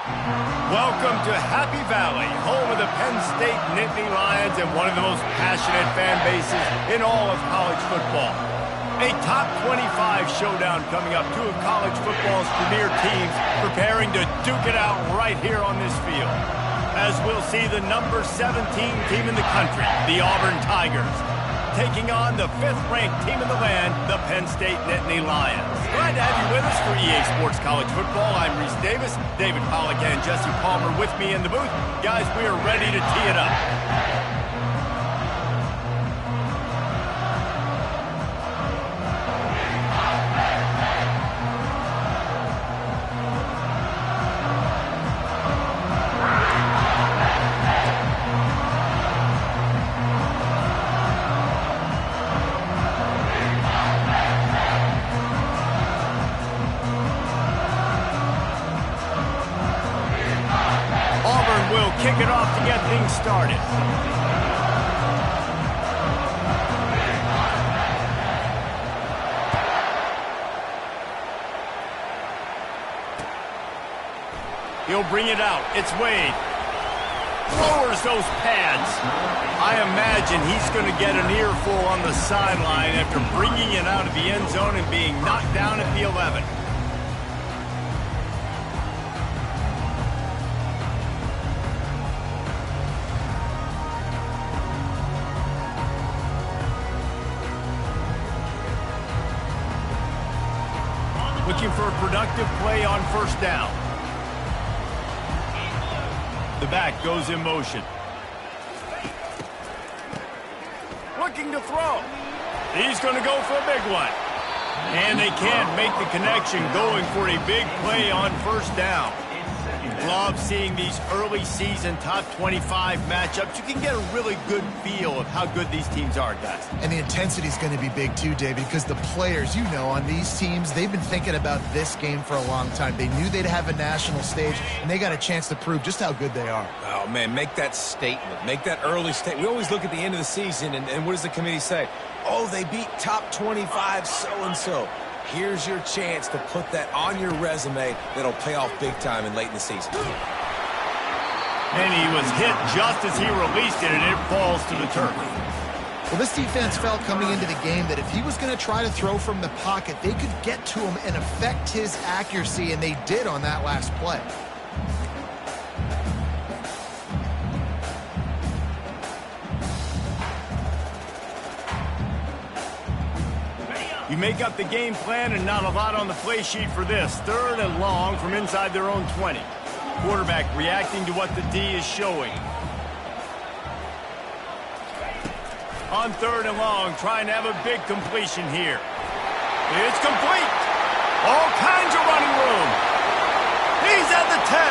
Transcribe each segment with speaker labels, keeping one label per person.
Speaker 1: Welcome to Happy Valley, home of the Penn State Nittany Lions and one of the most passionate fan bases in all of college football. A top 25 showdown coming up. Two of college football's premier teams preparing to duke it out right here on this field. As we'll see the number 17 team in the country, the Auburn Tigers, taking on the 5th-ranked team in the land, the Penn State Nittany Lions. Glad to have you with us for EA Sports College Football. I'm Reese Davis, David Pollack and Jesse Palmer with me in the booth. Guys, we are ready to tee it up. Kick it off to get things started. He'll bring it out. It's Wade. Lowers those pads. I imagine he's going to get an earful on the sideline after bringing it out of the end zone and being knocked down at the 11. Looking for a productive play on first down. The back goes in motion. Looking to throw. He's going to go for a big one. And they can't make the connection, going for a big play on first down. Love seeing these early season top 25 matchups. You can get a really good feel of how good these teams are, guys.
Speaker 2: And the intensity is going to be big too, David, because the players, you know, on these teams, they've been thinking about this game for a long time. They knew they'd have a national stage, and they got a chance to prove just how good they are.
Speaker 3: Oh, man, make that statement. Make that early statement. We always look at the end of the season, and what does the committee say? Oh, they beat top 25 so-and-so. Here's your chance to put that on your resume that'll pay off big time and late in the season.
Speaker 1: And he was hit just as he released it, and it falls to the turf.
Speaker 2: Well, this defense felt coming into the game that if he was going to try to throw from the pocket, they could get to him and affect his accuracy, and they did on that last play.
Speaker 1: You make up the game plan and not a lot on the play sheet for this. 3rd and long from inside their own 20. Quarterback reacting to what the D is showing. On 3rd and long, trying to have a big completion here. It's complete. All kinds of running room. He's at the 10.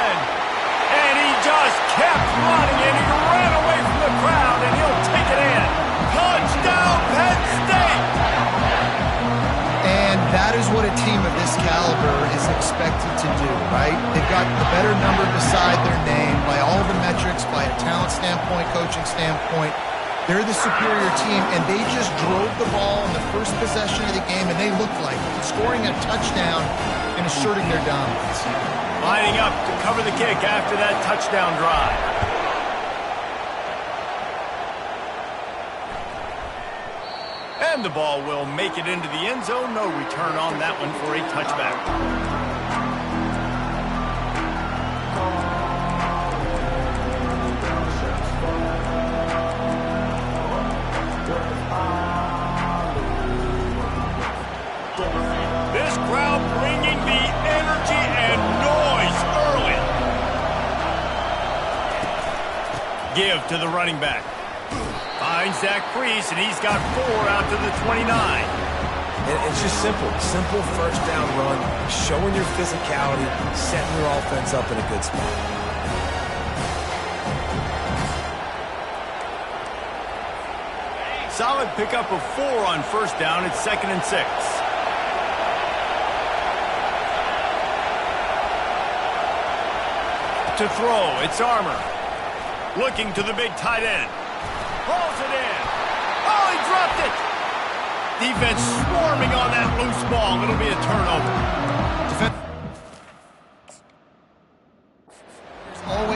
Speaker 1: And he just kept running, and he ran away from the crowd, and he'll take it in. Touchdown, Penn State!
Speaker 2: And that is what a team of this caliber is expected to do, right? They've got the better number beside their name by all the metrics, by a talent standpoint, coaching standpoint. They're the superior team, and they just drove the ball in the first possession of the game, and they looked like scoring a touchdown and asserting their dominance.
Speaker 1: Lining up to cover the kick after that touchdown drive. And the ball will make it into the end zone. No return on that one for a touchback. This crowd bringing the energy and noise early. Give to the running back. Finds Zach Priest, and he's got 4 out to the 29.
Speaker 3: It's just simple. Simple first down run, showing your physicality, setting your offense up in a good spot.
Speaker 1: Solid pickup of 4 on first down. It's 2nd and 6. To throw, it's Armour. Looking to the big tight end. Pulls it in. Oh, he dropped it. Defense swarming on that loose ball. It'll be a turnover.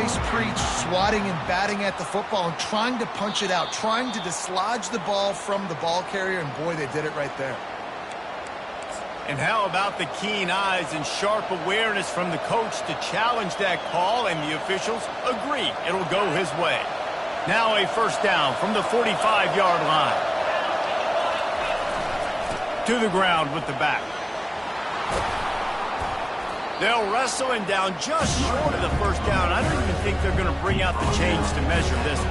Speaker 2: always preach swatting and batting at the football and trying to punch it out, trying to dislodge the ball from the ball carrier, and boy, they did it right there.
Speaker 1: And how about the keen eyes and sharp awareness from the coach to challenge that call, and the officials agree it'll go his way. Now a first down from the 45-yard line. To the ground with the back. They'll wrestle him down just short of the first down. I don't even think they're going to bring out the chains to measure this.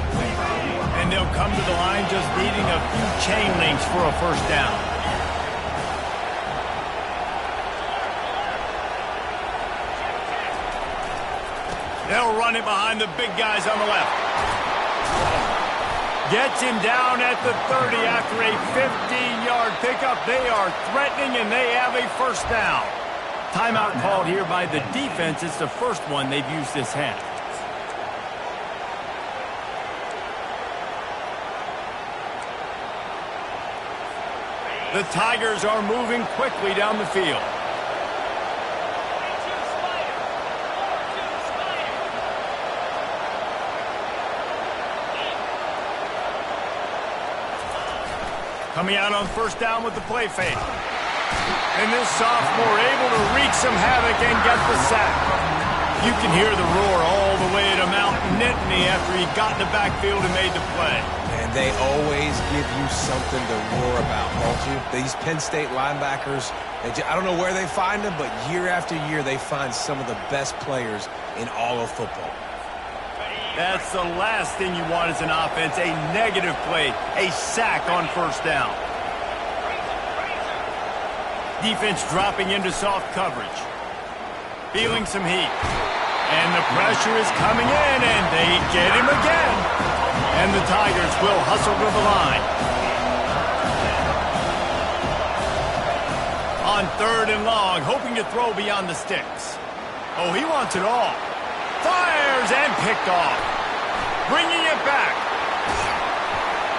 Speaker 1: And they'll come to the line just needing a few chain links for a first down. They'll run it behind the big guys on the left. Gets him down at the 30 after a 15-yard pickup. They are threatening, and they have a first down. Timeout called here by the defense. It's the first one they've used this half. The Tigers are moving quickly down the field. Coming out on first down with the play fake. And this sophomore able to wreak some havoc and get the sack. You can hear the roar all the way to Mount Nittany after he got in the backfield and made the play.
Speaker 3: And they always give you something to roar about, don't you? These Penn State linebackers, I don't know where they find them, but year after year they find some of the best players in all of football.
Speaker 1: That's the last thing you want as an offense, a negative play, a sack on first down. Defense dropping into soft coverage. Feeling some heat. And the pressure is coming in, and they get him again. And the Tigers will hustle to the line. On third and long, hoping to throw beyond the sticks. Oh, he wants it all. Fires and picked off. Bringing it back.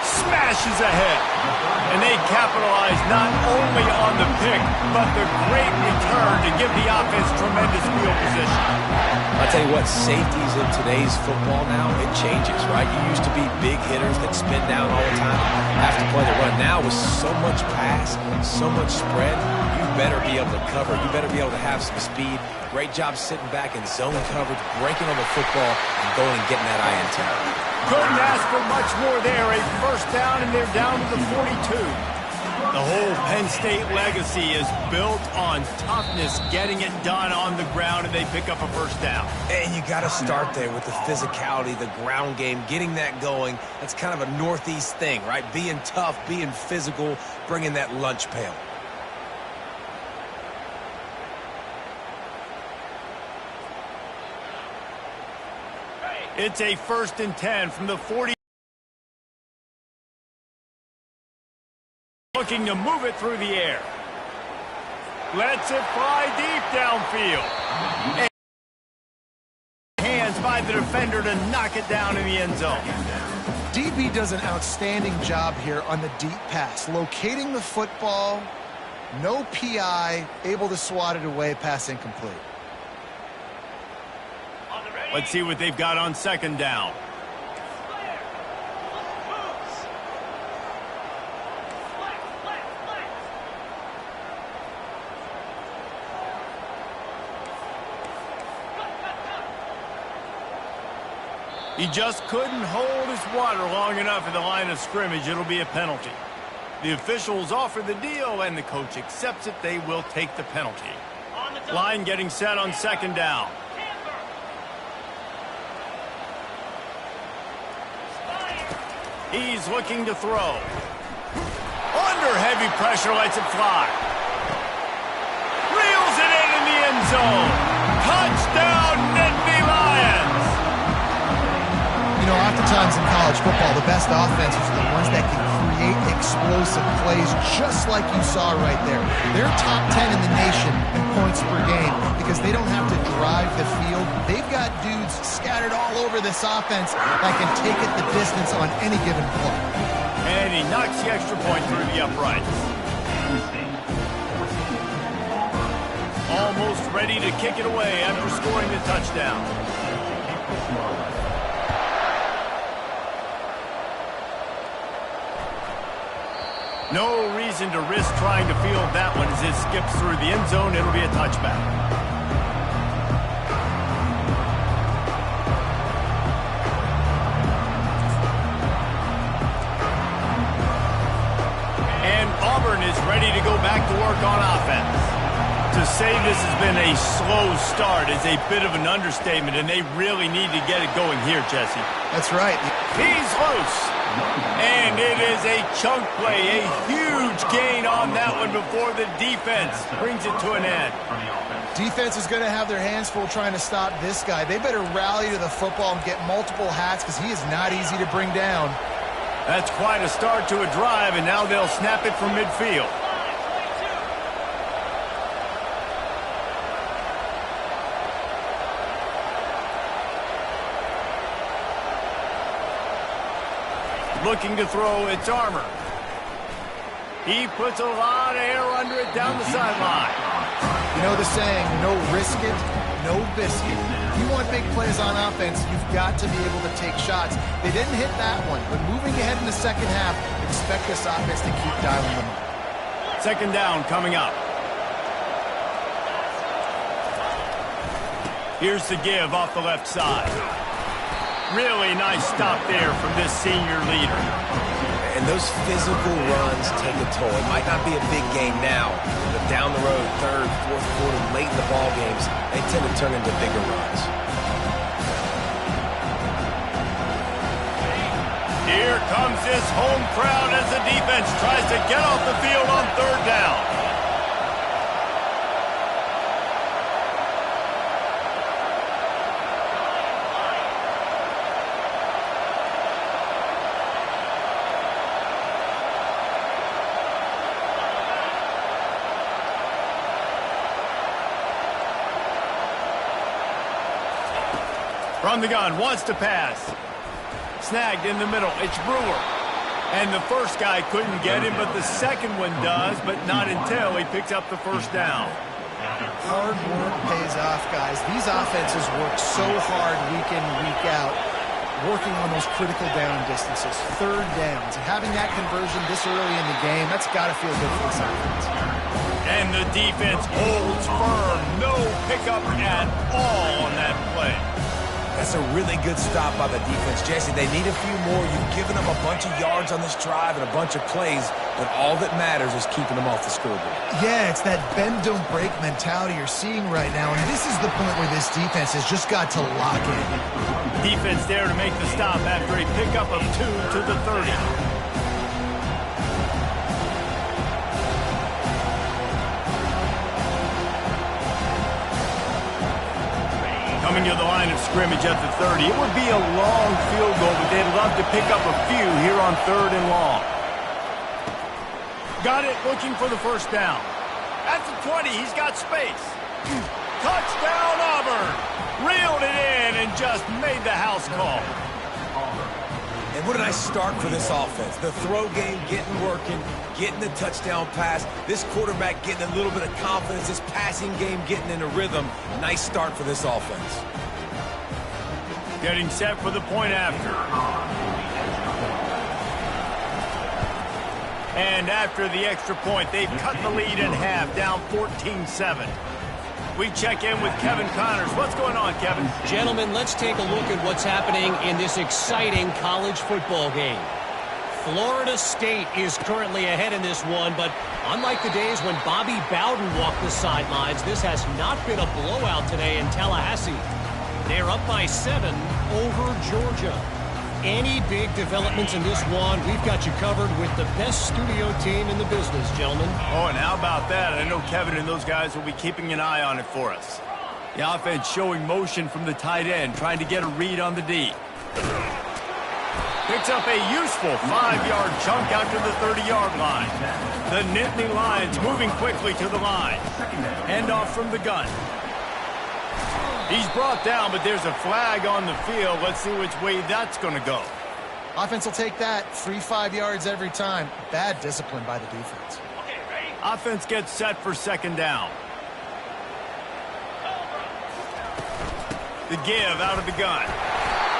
Speaker 1: Smashes ahead. And they capitalize not only on the pick, but the great return to give the offense tremendous field position.
Speaker 3: I'll tell you what, safeties in today's football now, it changes, right? You used to be big hitters that spin down all the time, have to play the run. Now with so much pass, so much spread, you better be able to cover. You better be able to have some speed. Great job sitting back in zone coverage, breaking on the football, and going and getting that INT.
Speaker 1: Couldn't ask for much more there. A first down, and they're down to the 42. The whole Penn State legacy is built on toughness, getting it done on the ground, and they pick up a first down.
Speaker 3: And you got to start there with the physicality, the ground game, getting that going. That's kind of a Northeast thing, right? Being tough, being physical, bringing that lunch pail.
Speaker 1: It's a 1st and 10 from the 40. Looking to move it through the air. Lets it fly deep downfield. And hands by the defender to knock it down in the end zone.
Speaker 2: DB does an outstanding job here on the deep pass. Locating the football, no PI, able to swat it away, pass incomplete.
Speaker 1: Let's see what they've got on second down. He just couldn't hold his water long enough at the line of scrimmage. It'll be a penalty. The officials offer the deal, and the coach accepts it. They will take the penalty. Line getting set on second down. He's looking to throw. Under heavy pressure, lets it fly. Reels it in the end zone. Touchdown, Nittany Lions.
Speaker 2: You know, oftentimes in college football, the best offenses are the ones that can create explosive plays just like you saw right there. They're top 10 in the nation in points per game because they don't have to drive the field. They've got dudes scattered all over this offense that can take it the distance on any given play.
Speaker 1: And he knocks the extra point through the uprights. Almost ready to kick it away after scoring the touchdown. No reason to risk trying to field that one as it skips through the end zone. It'll be a touchback. And Auburn is ready to go back to work on offense. To say this has been a slow start is a bit of an understatement, and they really need to get it going here, Jesse.
Speaker 2: That's right.
Speaker 1: He's loose. And it is a chunk play, a huge gain on that one before the defense brings it to an end.
Speaker 2: Defense is going to have their hands full trying to stop this guy. They better rally to the football and get multiple hats because he is not easy to bring down.
Speaker 1: That's quite a start to a drive, and now they'll snap it from midfield. Looking to throw, it's Armour. He puts a lot of air under it down the sideline.
Speaker 2: You know the saying, no risk it, no biscuit. If you want big plays on offense, you've got to be able to take shots. They didn't hit that one, but moving ahead in the second half, expect this offense to keep dialing them up.
Speaker 1: Second down coming up. Here's the give off the left side. Really nice stop there from this senior leader.
Speaker 3: And those physical runs take a toll. It might not be a big game now, but down the road, third, fourth quarter, late in the ball games, they tend to turn into bigger runs.
Speaker 1: Here comes this home crowd as the defense tries to get off the field on third down. From the gun, wants to pass. Snagged in the middle, it's Brewer. And the first guy couldn't get him, but the second one does, but not until he picks up the first down.
Speaker 2: Hard work pays off, guys. These offenses work so hard week in, week out, working on those critical down distances, third downs. And having that conversion this early in the game, that's got to feel good for this offense.
Speaker 1: And the defense holds firm. No pickup at all on that play.
Speaker 3: That's a really good stop by the defense, Jesse. They need a few more. You've given them a bunch of yards on this drive and a bunch of plays, but all that matters is keeping them off the scoreboard.
Speaker 2: Yeah, it's that bend, don't break mentality you're seeing right now, and this is the point where this defense has just got to lock in.
Speaker 1: Defense there to make the stop after a pickup of 2 to the 30. Coming to the line of scrimmage at the 30. It would be a long field goal, but they'd love to pick up a few here on third and long. Got it, looking for the first down. At the 20, he's got space. Touchdown, Auburn! Reeled it in and just made the house call.
Speaker 3: And what a nice start for this offense. The throw game getting working, getting the touchdown pass. This quarterback getting a little bit of confidence. This passing game getting in a rhythm. Nice start for this offense.
Speaker 1: Getting set for the point after. And after the extra point, they've cut the lead in half, down 14-7. We check in with Kevin Connors. What's going on, Kevin?
Speaker 4: Gentlemen, let's take a look at what's happening in this exciting college football game. Florida State is currently ahead in this one, but unlike the days when Bobby Bowden walked the sidelines, this has not been a blowout today in Tallahassee. They're up by 7 over Georgia. Any big developments in this one, we've got you covered with the best studio team in the business, gentlemen.
Speaker 1: Oh, and how about that? I know Kevin and those guys will be keeping an eye on it for us. The offense showing motion from the tight end, trying to get a read on the D. Picks up a useful 5-yard chunk out to the 30-yard line. The Nittany Lions moving quickly to the line. Handoff from the gun. He's brought down, but there's a flag on the field. Let's see which way that's going to go.
Speaker 2: Offense will take that. 3-5 yards every time. Bad discipline by the defense.
Speaker 1: Offense gets set for second down. The give out of the gun.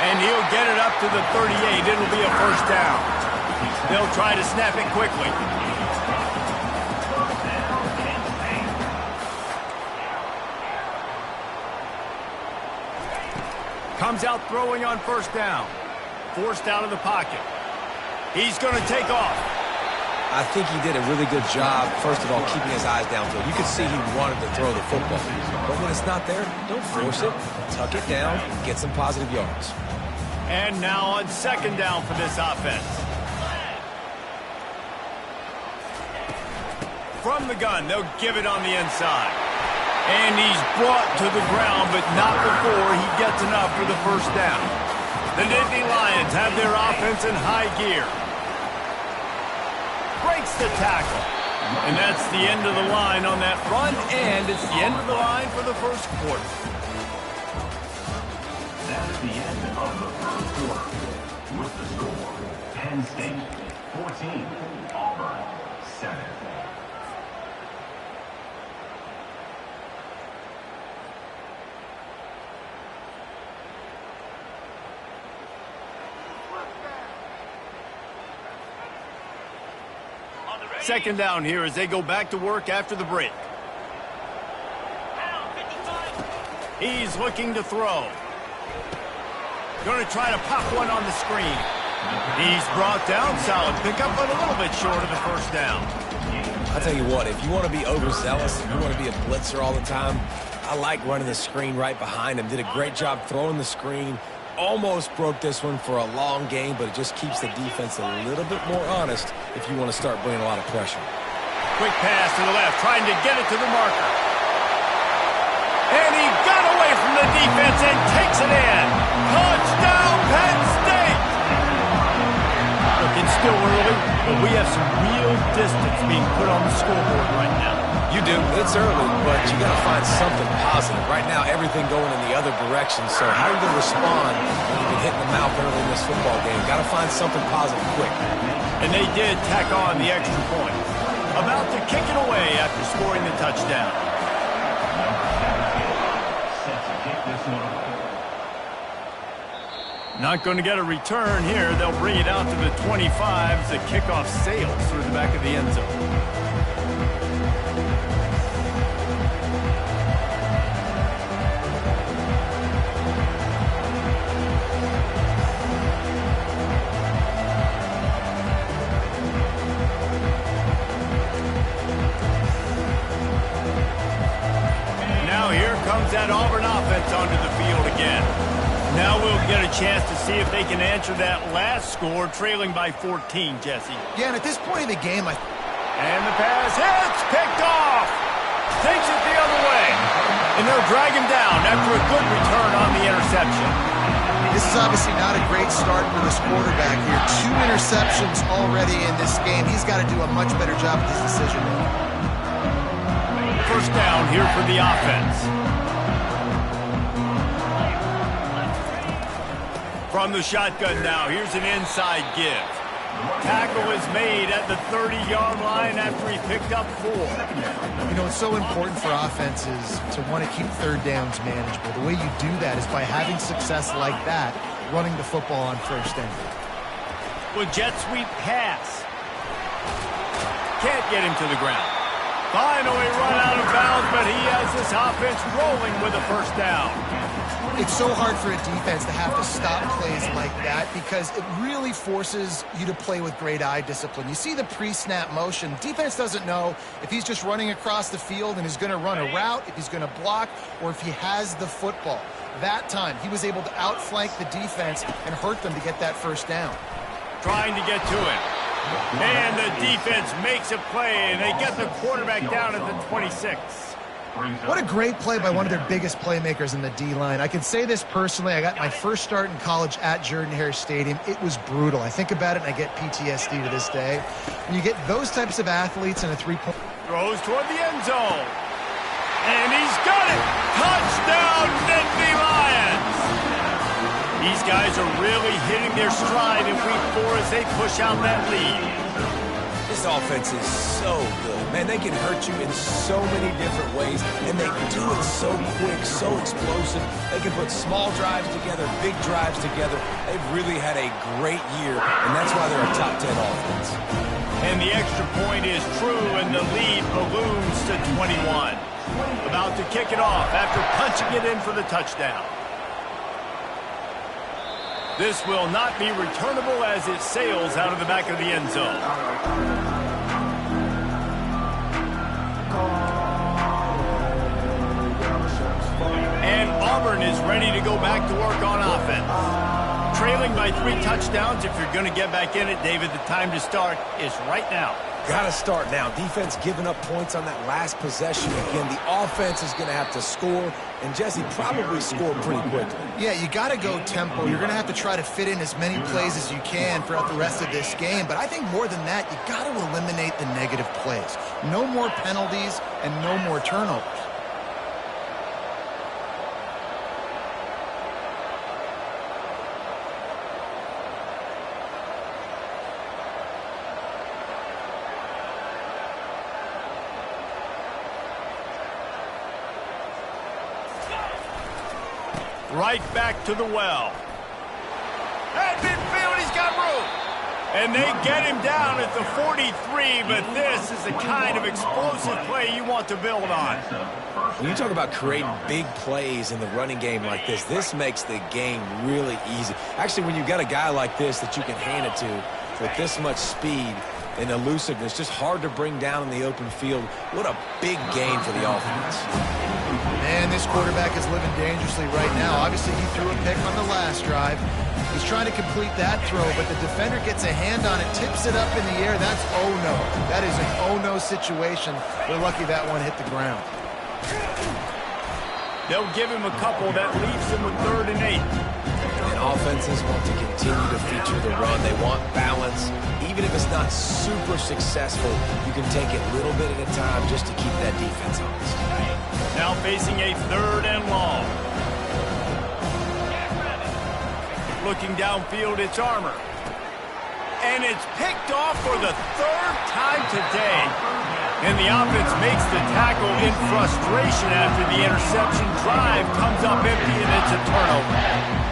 Speaker 1: And he'll get it up to the 38. It'll be a first down. They'll try to snap it quickly. Comes out throwing on first down. Forced out of the pocket. He's going to take off.
Speaker 3: I think he did a really good job, first of all, keeping his eyes downfield. You could see he wanted to throw the football. But when it's not there, don't force it. Tuck it down, get some positive yards.
Speaker 1: And now on second down for this offense. From the gun, they'll give it on the inside. And he's brought to the ground, but not before he gets enough for the first down. The Nittany Lions have their offense in high gear. Breaks the tackle. And that's the end of the line on that run, and it's the end of the line for the first quarter.
Speaker 5: That's the end of the first quarter. With the score, Penn State 14, Auburn 7.
Speaker 1: Second down here as they go back to work after the break. He's looking to throw. Going to try to pop one on the screen. He's brought down. Solid pickup, but a little bit short of the first down.
Speaker 3: I'll tell you what, if you want to be overzealous, if you want to be a blitzer all the time, I like running the screen right behind him. Did a great job throwing the screen. Almost broke this one for a long game, but it just keeps the defense a little bit more honest if you want to start bringing a lot of pressure.
Speaker 1: Quick pass to the left, trying to get it to the marker. And he got away from the defense and takes it in. Touchdown, Penn State! Look, it's still early, but we have some real distance being put on the scoreboard right now.
Speaker 3: You do. It's early, but you got to find something positive. Right now, everything going in the other direction. So how are you going to respond when you've been hitting the mouth early in this football game? Got to find something positive quick.
Speaker 1: And they did tack on the extra point. About to kick it away after scoring the touchdown.
Speaker 5: Set to kick this one away.
Speaker 1: Not going to get a return here. They'll bring it out to the 25 as the kickoff sails through the back of the end zone. That Auburn offense onto the field again. Now we'll get a chance to see if they can answer that last score, trailing by 14, Jesse.
Speaker 2: Yeah, and at this point in the game,
Speaker 1: And the pass hits, picked off. Takes it the other way. And they'll drag him down after a good return on the interception.
Speaker 2: This is obviously not a great start for this quarterback here. 2 interceptions already in this game. He's got to do a much better job with his decision making.
Speaker 1: First down here for the offense. From the shotgun now, here's an inside give. Tackle is made at the 30-yard line after he picked up 4.
Speaker 2: You know, it's so important for offenses to want to keep third downs manageable. The way you do that is by having success like that, running the football on first down.
Speaker 1: With jet sweep pass. Can't get him to the ground. Finally run out of bounds, but he has this offense rolling with a first down.
Speaker 2: It's so hard for a defense to have to stop plays like that because it really forces you to play with great eye discipline. You see the pre-snap motion. Defense doesn't know if he's just running across the field and is going to run a route, if he's going to block, or if he has the football. That time, he was able to outflank the defense and hurt them to get that first down.
Speaker 1: Trying to get to it. And the defense makes a play, and they get the quarterback down at the 26.
Speaker 2: What a great play by one of their biggest playmakers in the D-line. I can say this personally. I got my first start in college at Jordan-Hare Stadium. It was brutal. I think about it, and I get PTSD to this day. When you get those types of athletes in a three-point...
Speaker 1: Throws toward the end zone. And he's got it. Touchdown, Nittany Lions. These guys are really hitting their stride in week 4 as they push out that lead.
Speaker 3: This This offense is so good. Man, they can hurt you in so many different ways, and they do it so quick, so explosive. They can put small drives together, big drives together. They've really had a great year, and that's why they're a top 10 offense.
Speaker 1: And the extra point is true, and the lead balloons to 21. About to kick it off after punching it in for the touchdown. This will not be returnable as it sails out of the back of the end zone. And Auburn is ready to go back to work on offense. Trailing by 3 touchdowns. If you're going to get back in it, David, the time to start is right now.
Speaker 3: Got to start now. Defense giving up points on that last possession. Again, the offense is going to have to score, and Jesse probably score pretty quickly.
Speaker 2: Yeah, you got to go tempo. You're going to have to try to fit in as many plays as you can throughout the rest of this game. But I think more than that, you got to eliminate the negative plays. No more penalties and no more turnovers.
Speaker 1: Right back to the well. At midfield, he's got room. And they get him down at the 43, but this is the kind of explosive play you want to build on.
Speaker 3: When you talk about creating big plays in the running game like this makes the game really easy. Actually, when you've got a guy like this that you can hand it to with this much speed and elusiveness, just hard to bring down in the open field. What a big game for the offense.
Speaker 2: Man, this quarterback is living dangerously right now. Obviously, he threw a pick on the last drive. He's trying to complete that throw, but the defender gets a hand on it, tips it up in the air. That's oh-no. That is an oh-no situation. We're lucky that one hit the ground.
Speaker 1: They'll give him a couple. That leaves him with 3rd and 8.
Speaker 3: And offenses want to continue to feature the run. They want balance. Even if it's not super successful, you can take it little bit at a time just to keep that defense honest.
Speaker 1: Now facing a 3rd and long. Looking downfield, it's Armour. And it's picked off for the 3rd time today. And the offense makes the tackle in frustration after the interception. Drive comes up empty, and it's a turnover.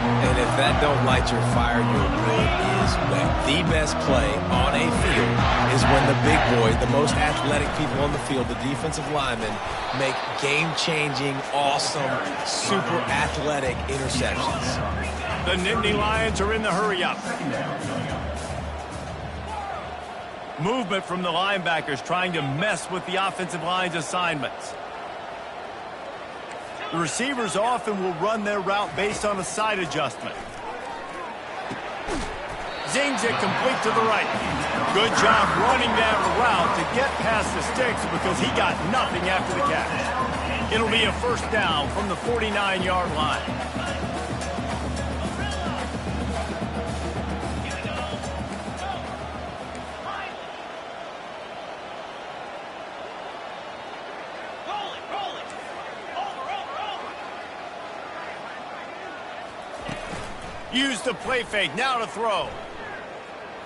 Speaker 3: And if that don't light your fire, your wood is wet. The best play on a field is when the big boys, the most athletic people on the field, the defensive linemen, make game-changing, awesome, super athletic interceptions.
Speaker 1: The Nittany Lions are in the hurry-up. Movement from the linebackers trying to mess with the offensive line's assignments. The receivers often will run their route based on a side adjustment. Zings it complete to the right. Good job running that route to get past the sticks because he got nothing after the catch. It'll be a 1st down from the 49-yard line. Use the play fake, now to throw.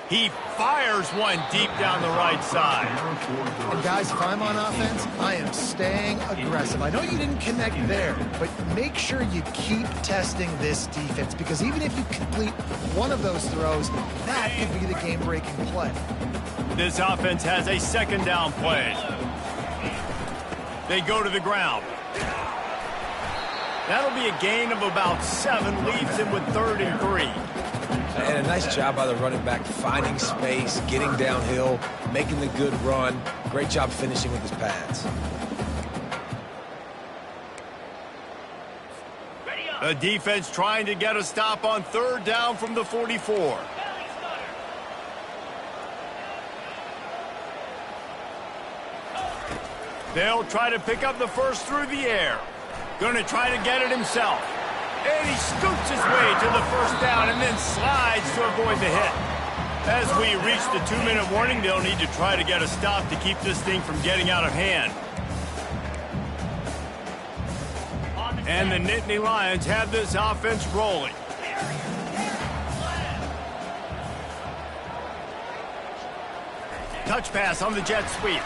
Speaker 1: He fires one deep down the right side.
Speaker 2: And guys, if I'm on offense, I am staying aggressive. I know you didn't connect there, but make sure you keep testing this defense, because even if you complete one of those throws, that could be the game-breaking play.
Speaker 1: This offense has a 2nd down play. They go to the ground. That'll be a gain of about 7, leaves him with 3rd and 3.
Speaker 3: And a nice job by the running back, finding space, getting downhill, making the good run. Great job finishing with his pads.
Speaker 1: The defense trying to get a stop on 3rd down from the 44. They'll try to pick up the first through the air. Going to try to get it himself. And he scoots his way to the 1st down and then slides to avoid the hit. As we reach the 2-minute warning, they'll need to try to get a stop to keep this thing from getting out of hand. And the Nittany Lions have this offense rolling. touch pass on the jet sweep.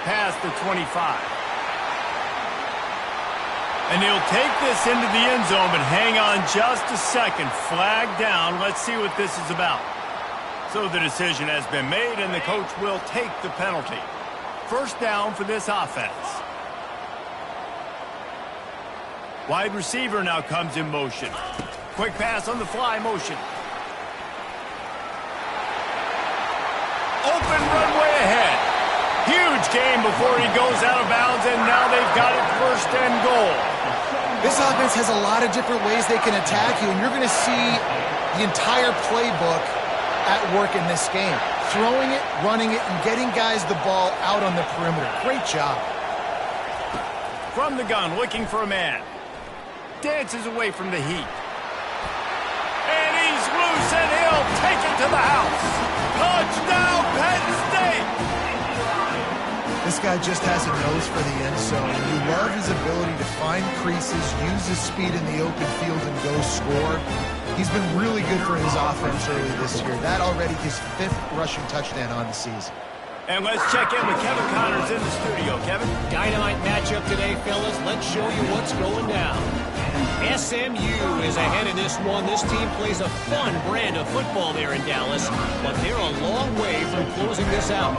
Speaker 1: Past the 25. And he'll take this into the end zone, but hang on just a second. Flag down. Let's see what this is about. So the decision has been made, and the coach will take the penalty. First down for this offense. Wide receiver now comes in motion. Quick pass on the fly motion. Open runway ahead. Huge gain before he goes out of bounds, and now they've got it first and goal.
Speaker 2: This offense has a lot of different ways they can attack you, and you're going to see the entire playbook at work in this game. Throwing it, running it, and getting guys the ball out on the perimeter. Great job.
Speaker 1: From the gun, looking for a man. Dances away from the heat. And he's loose, and he'll take it to the house. Touchdown, Penn State!
Speaker 2: This guy just has a nose for the end zone. You love his ability to find creases, use his speed in the open field, and go score. He's been really good for his offense early this year. That already his 5th rushing touchdown on the season.
Speaker 1: And let's check in with Kevin Connors in the studio. Kevin?
Speaker 4: Dynamite matchup today, fellas. Let's show you what's going down. SMU is ahead in this one. This team plays a fun brand of football there in Dallas, but they're a long way from closing this out.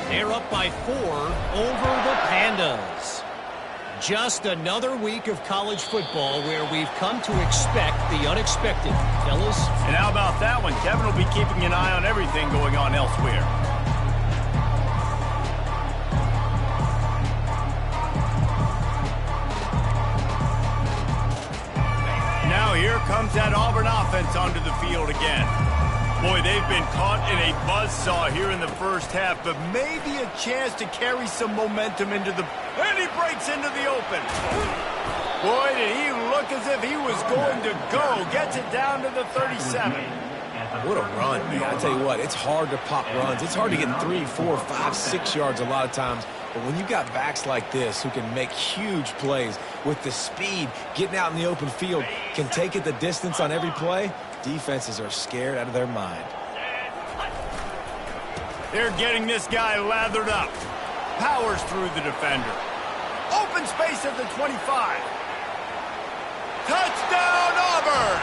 Speaker 4: They're up by 4 over the Pandas. Just another week of college football where we've come to expect the unexpected, fellas.
Speaker 1: And how about that one? Kevin will be keeping an eye on everything going on elsewhere. Now here comes that Auburn offense onto the field again. Boy, they've been caught in a buzzsaw here in the first half, but maybe a chance to carry some momentum into the... And he breaks into the open. Boy, did he look as if he was going to go. Gets it down to the 37.
Speaker 3: What a run, man. I tell you what, it's hard to pop runs. It's hard to get 3, 4, 5, 6 yards a lot of times. But when you got backs like this who can make huge plays with the speed, getting out in the open field, can take it the distance on every play, defenses are scared out of their mind.
Speaker 1: They're getting this guy lathered up. Powers through the defender. Open space at the 25. Touchdown, Auburn!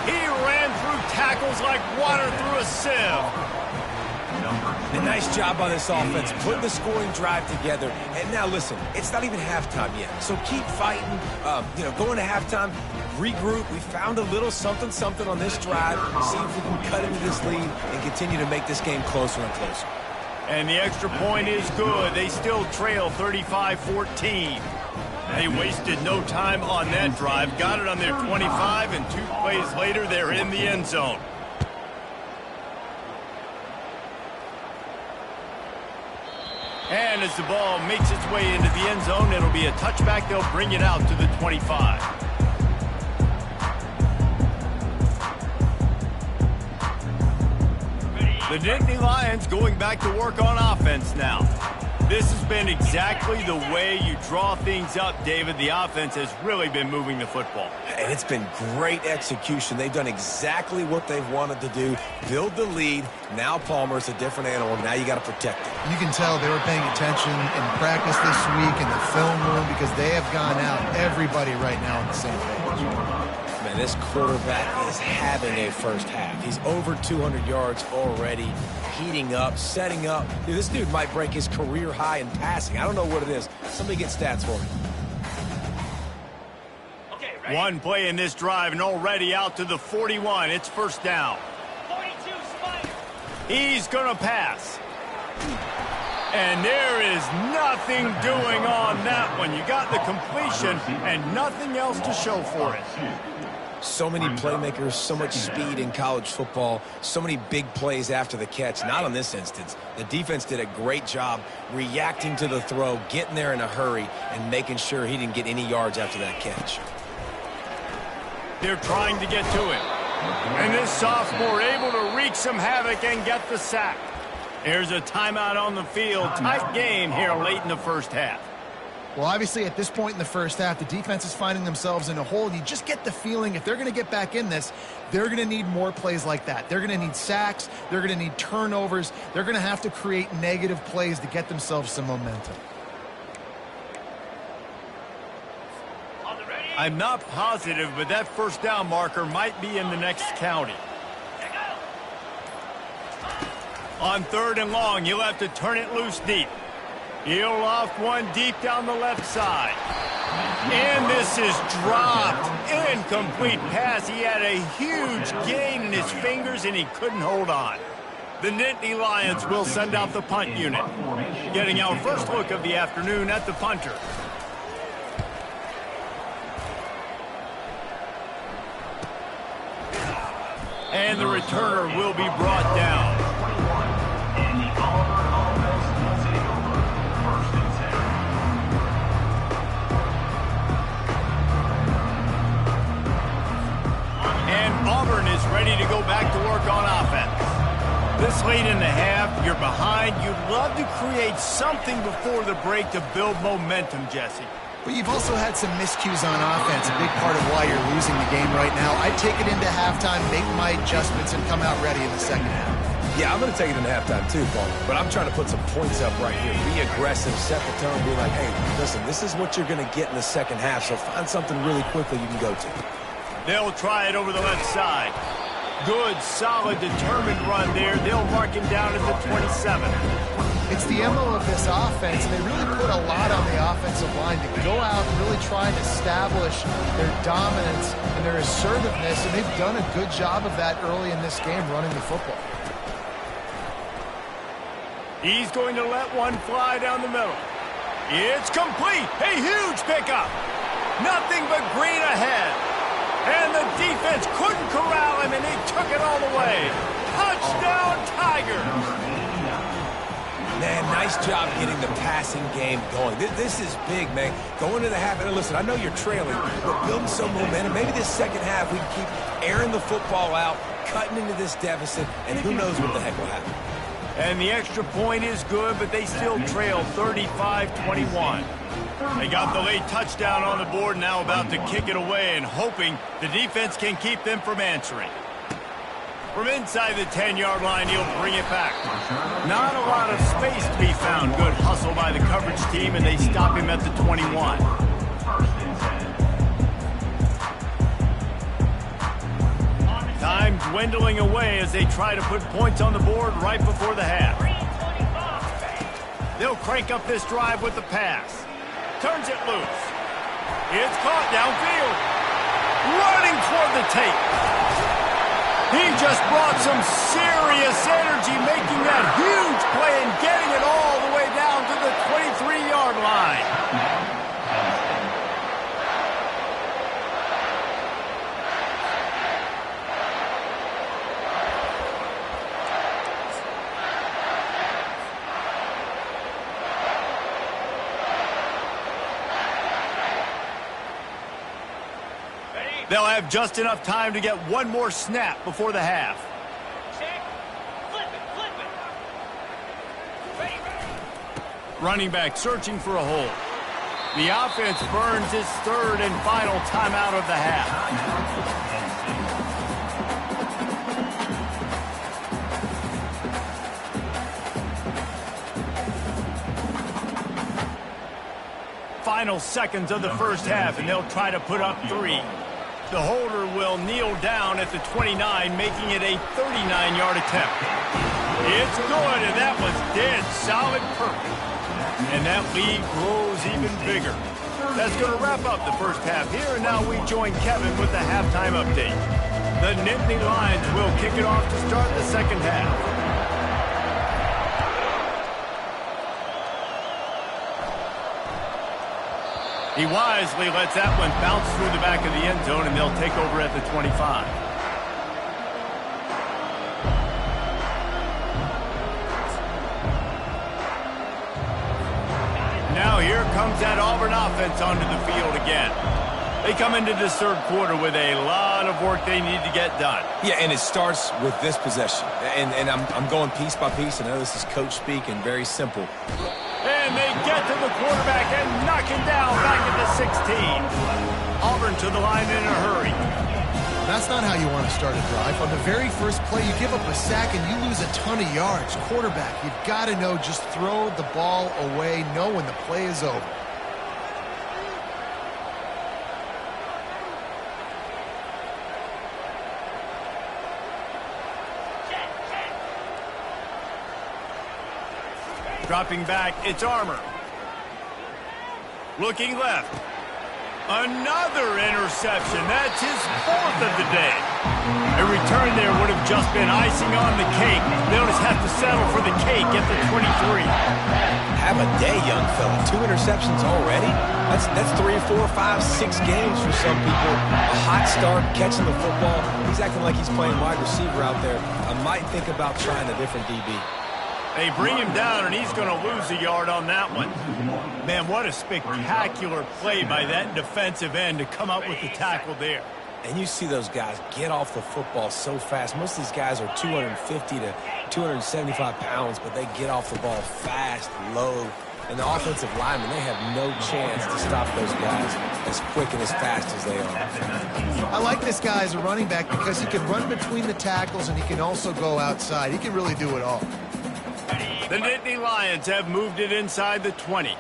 Speaker 1: He ran through tackles like water through a sieve.
Speaker 3: A nice job by this offense, putting the scoring drive together. And now listen, it's not even halftime yet, so keep fighting. Going to halftime, regroup. We found a little something on this drive. See if we can cut into this lead and continue to make this game closer and closer.
Speaker 1: And the extra point is good. They still trail 35-14. They wasted no time on that drive. Got it on their 25, and 2 plays later, they're in the end zone. And as the ball makes its way into the end zone, it'll be a touchback. They'll bring it out to the 25. The Nittany Lions going back to work on offense now. This has been exactly the way you draw things up, David. The offense has really been moving the football.
Speaker 3: And it's been great execution. They've done exactly what they've wanted to do. Build the lead. Now Palmer's a different animal. Now you got to protect it.
Speaker 2: You can tell they were paying attention in practice this week in the film room because they have gone out, everybody right now on the same page.
Speaker 3: Man, this quarterback is having a first half. He's over 200 yards already, heating up, setting up. Dude, this dude might break his career high in passing. I don't know what it is. Somebody get stats for me.
Speaker 1: One play in this drive and already out to the 41. It's first down.
Speaker 4: 42 spike.
Speaker 1: He's going to pass. And there is nothing doing on that one. You got the completion and nothing else to show for it.
Speaker 3: So many playmakers, so much speed in college football, so many big plays after the catch. Not in this instance. The defense did a great job reacting to the throw, getting there in a hurry, and making sure he didn't get any yards after that catch.
Speaker 1: They're trying to get to him. And this sophomore able to wreak some havoc and get the sack. There's a timeout on the field. Tight game here late in the first half.
Speaker 2: Well, obviously, at this point in the first half, the defense is finding themselves in a hole. You just get the feeling if they're going to get back in this, they're going to need more plays like that. They're going to need sacks. They're going to need turnovers. They're going to have to create negative plays to get themselves some momentum.
Speaker 1: I'm not positive, but that first down marker might be in the next county. On 3rd and long, you'll have to turn it loose deep. He'll loft one deep down the left side. And this is dropped. Incomplete pass. He had a huge gain in his fingers, and he couldn't hold on. The Nittany Lions will send out the punt unit. Getting our first look of the afternoon at the punter. And the returner will be brought down.
Speaker 5: And the Auburn offense will take over. 1st and 10.
Speaker 1: And Auburn is ready to go back to work on offense. This late in the half, you're behind. You'd love to create something before the break to build momentum, Jesse.
Speaker 2: But you've also had some miscues on offense, a big part of why you're losing the game right now. I'd take it into halftime, make my adjustments, and come out ready in the second half.
Speaker 3: Yeah, I'm going to take it into halftime too, Paul. But I'm trying to put some points up right here. Be aggressive, set the tone, be like, hey, listen, this is what you're going to get in the second half, so find something really quickly you can go to.
Speaker 1: They'll try it over the left side. Good, solid, determined run there. They'll mark him down at the 27.
Speaker 2: It's the MO of this offense, and they really put a lot on the offensive line to go out and really try and establish their dominance and their assertiveness, and they've done a good job of that early in this game running the football.
Speaker 1: He's going to let one fly down the middle. It's complete. A huge pickup. Nothing but green ahead. And the defense couldn't corral him, and he took it all the way. Touchdown, Tigers.
Speaker 3: Man, nice job getting the passing game going. This is big, man. Going to the half, and listen, I know you're trailing, but building some momentum. Maybe this second half we can keep airing the football out, cutting into this deficit, and who knows what the heck will happen.
Speaker 1: And the extra point is good, but they still trail 35-21. They got the late touchdown on the board, now about to kick it away and hoping the defense can keep them from answering. From inside the 10-yard line, he'll bring it back. Not a lot of space to be found. Good hustle by the coverage team, and they stop him at the 21.
Speaker 5: 1st and 10.
Speaker 1: Time dwindling away as they try to put points on the board right before the half. They'll crank up this drive with the pass. Turns it loose. It's caught downfield. Running toward the tape. He just brought some serious energy, making that huge play and getting it all the way down to the 23-yard line. They'll have just enough time to get one more snap before the half.
Speaker 4: Check. Flip it.
Speaker 1: Running back searching for a hole. The offense burns its 3rd and final timeout of the half. Final seconds of the first half, and they'll try to put up 3. The holder will kneel down at the 29, making it a 39-yard attempt. It's good, and that was dead solid perfect. And that lead grows even bigger. That's going to wrap up the first half here, and now we join Kevin with the halftime update. The Nittany Lions will kick it off to start the second half. He wisely lets that one bounce through the back of the end zone, and they'll take over at the 25. Now here comes that Auburn offense onto the field again. They come into this third quarter with a lot of work they need to get done.
Speaker 3: Yeah, and it starts with this possession. And I'm going piece by piece. I know this is coach speak and very simple.
Speaker 1: And they get to the quarterback and knock him down back at the 16. Auburn to the line in a hurry.
Speaker 2: That's not how you want to start a drive. On the very first play, you give up a sack and you lose a ton of yards. Quarterback, you've got to know, just throw the ball away, know when the play is over.
Speaker 1: Dropping back, it's Armour. Looking left. Another interception. That's his 4th of the day. A return there would have just been icing on the cake. They'll just have to settle for the cake at the 23.
Speaker 3: Have a day, young fella. 2 interceptions already? That's 3, 4, 5, 6 games for some people. A hot start, catching the football. He's acting like he's playing wide receiver out there. I might think about trying a different DB.
Speaker 1: They bring him down, and he's going to lose a yard on that one. Man, what a spectacular play by that defensive end to come up with the tackle there.
Speaker 3: And you see those guys get off the football so fast. Most of these guys are 250 to 275 pounds, but they get off the ball fast, low. And the offensive linemen, they have no chance to stop those guys as quick and as fast as they are.
Speaker 2: I like this guy as a running back because he can run between the tackles and he can also go outside. He can really do it all.
Speaker 1: The Nittany Lions have moved it inside the 20.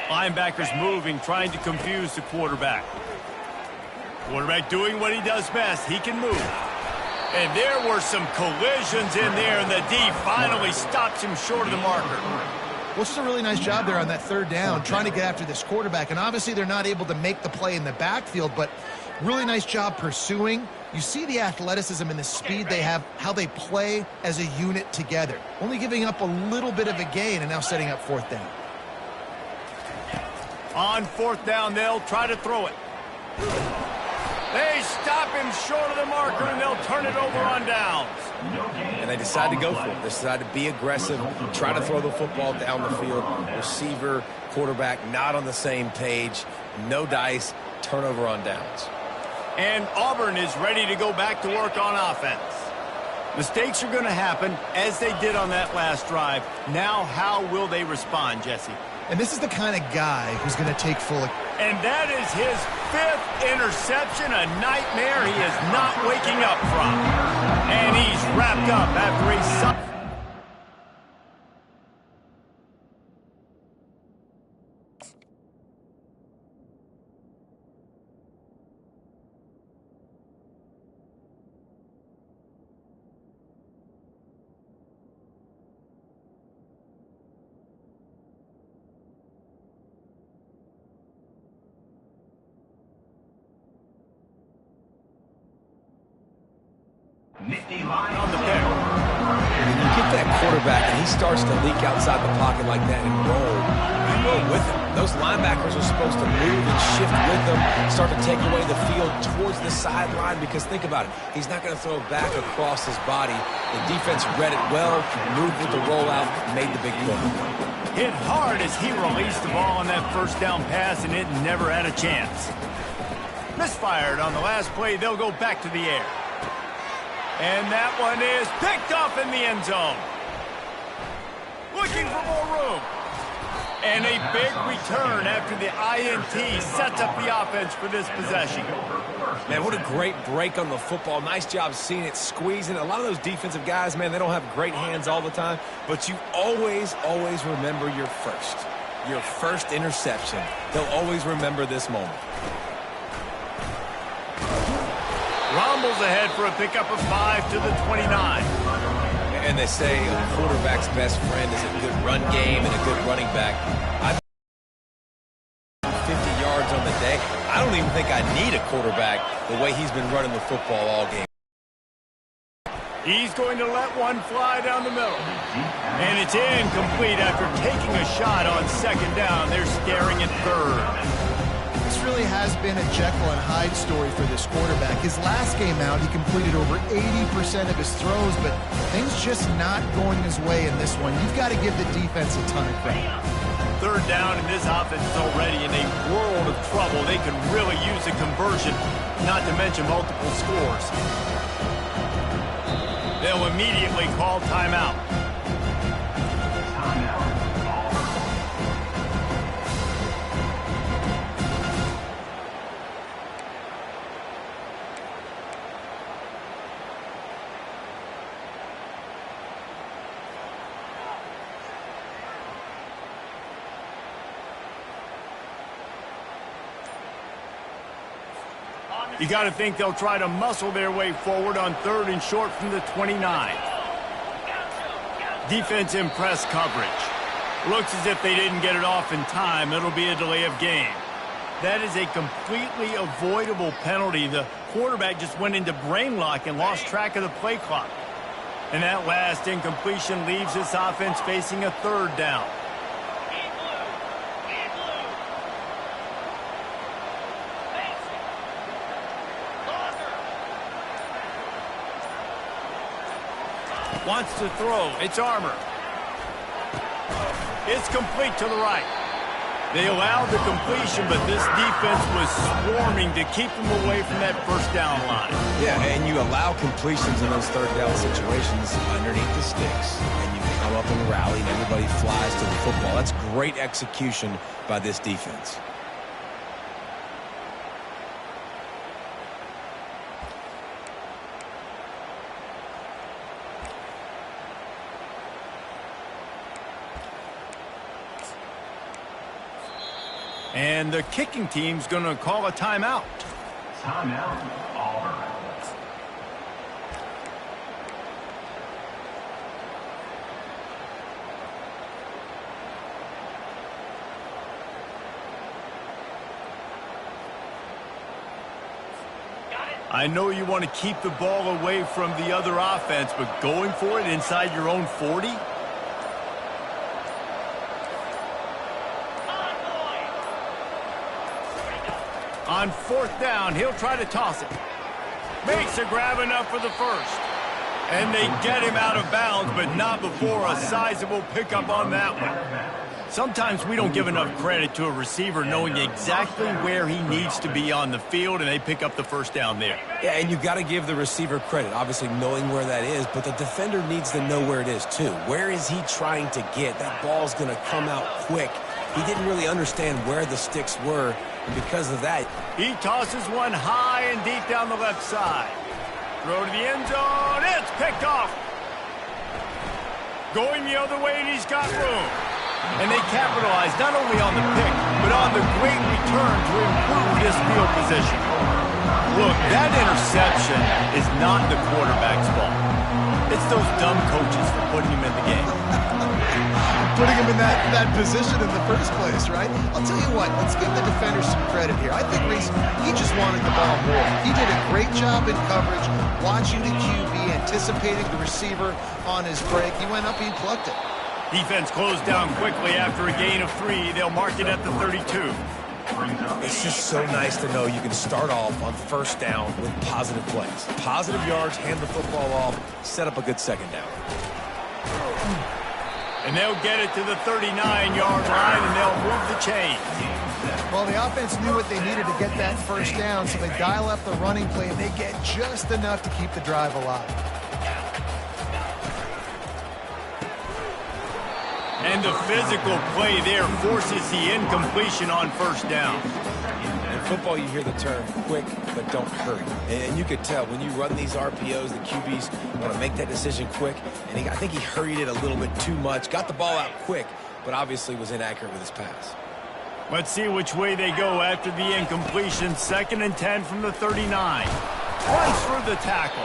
Speaker 1: Linebackers moving, trying to confuse the quarterback. Quarterback doing what he does best. He can move. And there were some collisions in there, and the D finally stops him short of the marker.
Speaker 2: Well, just a really nice job there on that 3rd down, trying to get after this quarterback. And obviously they're not able to make the play in the backfield, but really nice job pursuing. You see the athleticism and the speed they have, how they play as a unit together. Only giving up a little bit of a gain and now setting up 4th down.
Speaker 1: On 4th down, they'll try to throw it. They stop him short of the marker, and they'll turn it over on downs.
Speaker 3: And they decide to go for it. They decide to be aggressive, try to throw the football down the field. Receiver, quarterback, not on the same page. No dice, turnover on downs.
Speaker 1: And Auburn is ready to go back to work on offense. Mistakes are going to happen, as they did on that last drive. Now, how will they respond, Jesse?
Speaker 2: And this is the kind of guy who's going to take full...
Speaker 1: And that is his 5th interception, a nightmare he is not waking up from. And he's wrapped up after a...
Speaker 5: Nittany Lions
Speaker 1: on the pick.
Speaker 3: When you get that quarterback and he starts to leak outside the pocket like that and roll, you roll with him. Those linebackers are supposed to move and shift with them, start to take away the field towards the sideline, because think about it. He's not going to throw back across his body. The defense read it well, moved with the rollout, made the big play.
Speaker 1: Hit hard as he released the ball on that 1st down pass, and it never had a chance. Misfired on the last play. They'll go back to the air. And that one is picked off in the end zone. Looking for more room. And a big return after the INT sets up the offense for this possession.
Speaker 3: Man, what a great break on the football. Nice job seeing it, squeezing. A lot of those defensive guys, man, they don't have great hands all the time, but you always, always remember your first interception. They'll always remember this moment.
Speaker 1: Rommel's ahead for a pickup of 5 to the 29.
Speaker 3: And they say a quarterback's best friend is a good run game and a good running back. I've 50 yards on the day. I don't even think I need a quarterback the way he's been running the football all game.
Speaker 1: He's going to let one fly down the middle. And it's incomplete after taking a shot on 2nd down. They're staring at 3rd.
Speaker 2: This really has been a Jekyll and Hyde story for this quarterback. His last game out, he completed over 80% of his throws, but things just not going his way in this one. You've got to give the defense a ton of credit.
Speaker 1: 3rd down, and this offense is already in a world of trouble. They can really use a conversion, not to mention multiple scores. They'll immediately call timeout. You got to think they'll try to muscle their way forward on 3rd and short from the 29. Defense in press coverage. Looks as if they didn't get it off in time. It'll be a delay of game. That is a completely avoidable penalty. The quarterback just went into brain lock and lost track of the play clock. And that last incompletion leaves this offense facing a 3rd down. Wants to throw. It's Armour. It's complete to the right. They allowed the completion, but this defense was swarming to keep them away from that 1st down line.
Speaker 3: Yeah, and you allow completions in those 3rd down situations underneath the sticks, and you come up and rally, and everybody flies to the football. That's great execution by this defense.
Speaker 1: And the kicking team's going to call a timeout.
Speaker 5: Timeout, Auburn.
Speaker 1: I know you want to keep the ball away from the other offense, but going for it inside your own 40? On 4th down, he'll try to toss it. Makes a grab enough for the 1st. And they get him out of bounds, but not before a sizable pickup on that one. Sometimes we don't give enough credit to a receiver knowing exactly where he needs to be on the field, and they pick up the 1st down there.
Speaker 3: Yeah, and you got to give the receiver credit, obviously knowing where that is, but the defender needs to know where it is too. Where is he trying to get? That ball's going to come out quick. He didn't really understand where the sticks were, and because of that,
Speaker 1: he tosses one high and deep down the left side. Throw to the end zone. It's picked off. Going the other way, and he's got room. And they capitalize not only on the pick, but on the great return to improve this field position. Look, that interception is not the quarterback's fault. It's those dumb coaches for putting him in the game.
Speaker 2: Putting him in that position in the first place, right? I'll tell you what, let's give the defender some credit here. I think Reese, he just wanted the ball more. He did a great job in coverage, watching the QB, anticipating the receiver on his break. He went up, he plucked it.
Speaker 1: Defense closed down quickly after a gain of 3. They'll mark it at the 32.
Speaker 3: it's just so nice to know you can start off on 1st down with positive plays. Positive yards, hand the football off, set up a good 2nd down.
Speaker 1: And they'll get it to the 39-yard line, and they'll move the chain.
Speaker 2: Well, the offense knew what they needed to get that 1st down, so they dial up the running play, and they get just enough to keep the drive alive.
Speaker 1: And the physical play there forces the incompletion on 1st down.
Speaker 3: In football, you hear the term quick, but don't hurry. And you could tell when you run these RPOs, the QBs want to make that decision quick. And I think he hurried it a little bit too much, got the ball out quick, but obviously was inaccurate with his pass.
Speaker 1: Let's see which way they go after the incompletion. 2nd and 10 from the 39. Runs through the tackle.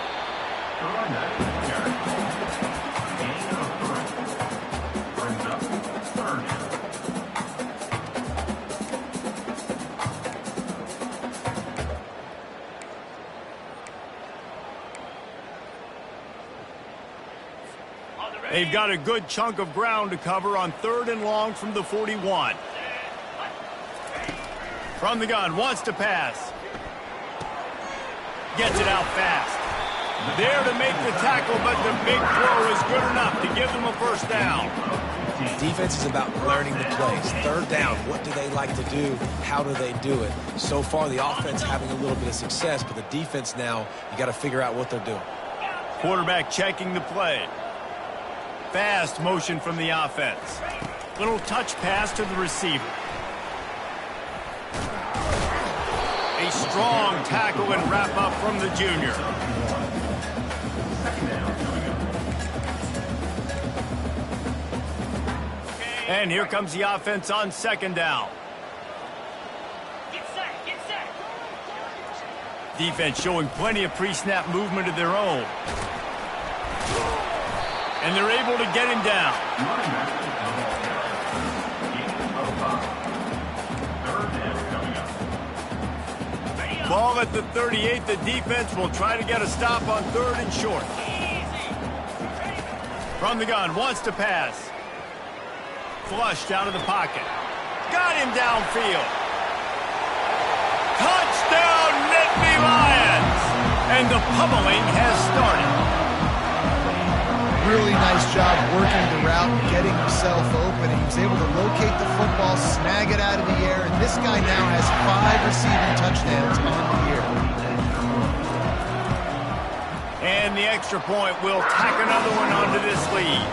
Speaker 1: They've got a good chunk of ground to cover on 3rd and long from the 41. From the gun, wants to pass. Gets it out fast. There to make the tackle, but the big throw is good enough to give them a 1st down.
Speaker 3: Defense is about learning the plays. 3rd down, what do they like to do? How do they do it? So far, the offense having a little bit of success, but the defense now, you got to figure out what they're doing.
Speaker 1: Quarterback checking the play. Fast motion from the offense. Little touch pass to the receiver. A strong tackle and wrap up from the junior. And here comes the offense on 2nd down. Defense showing plenty of pre-snap movement of their own. And they're able to get him down. Ball at the 38. The defense will try to get a stop on 3rd and short. From the gun, wants to pass. Flushed out of the pocket. Got him downfield. Touchdown, Nittany Lions! And the pummeling has started.
Speaker 2: Really nice job working the route and getting himself open. He was able to locate the football, snag it out of the air, and this guy now has 5 receiving touchdowns on the year.
Speaker 1: And the extra point will tack another one onto this lead.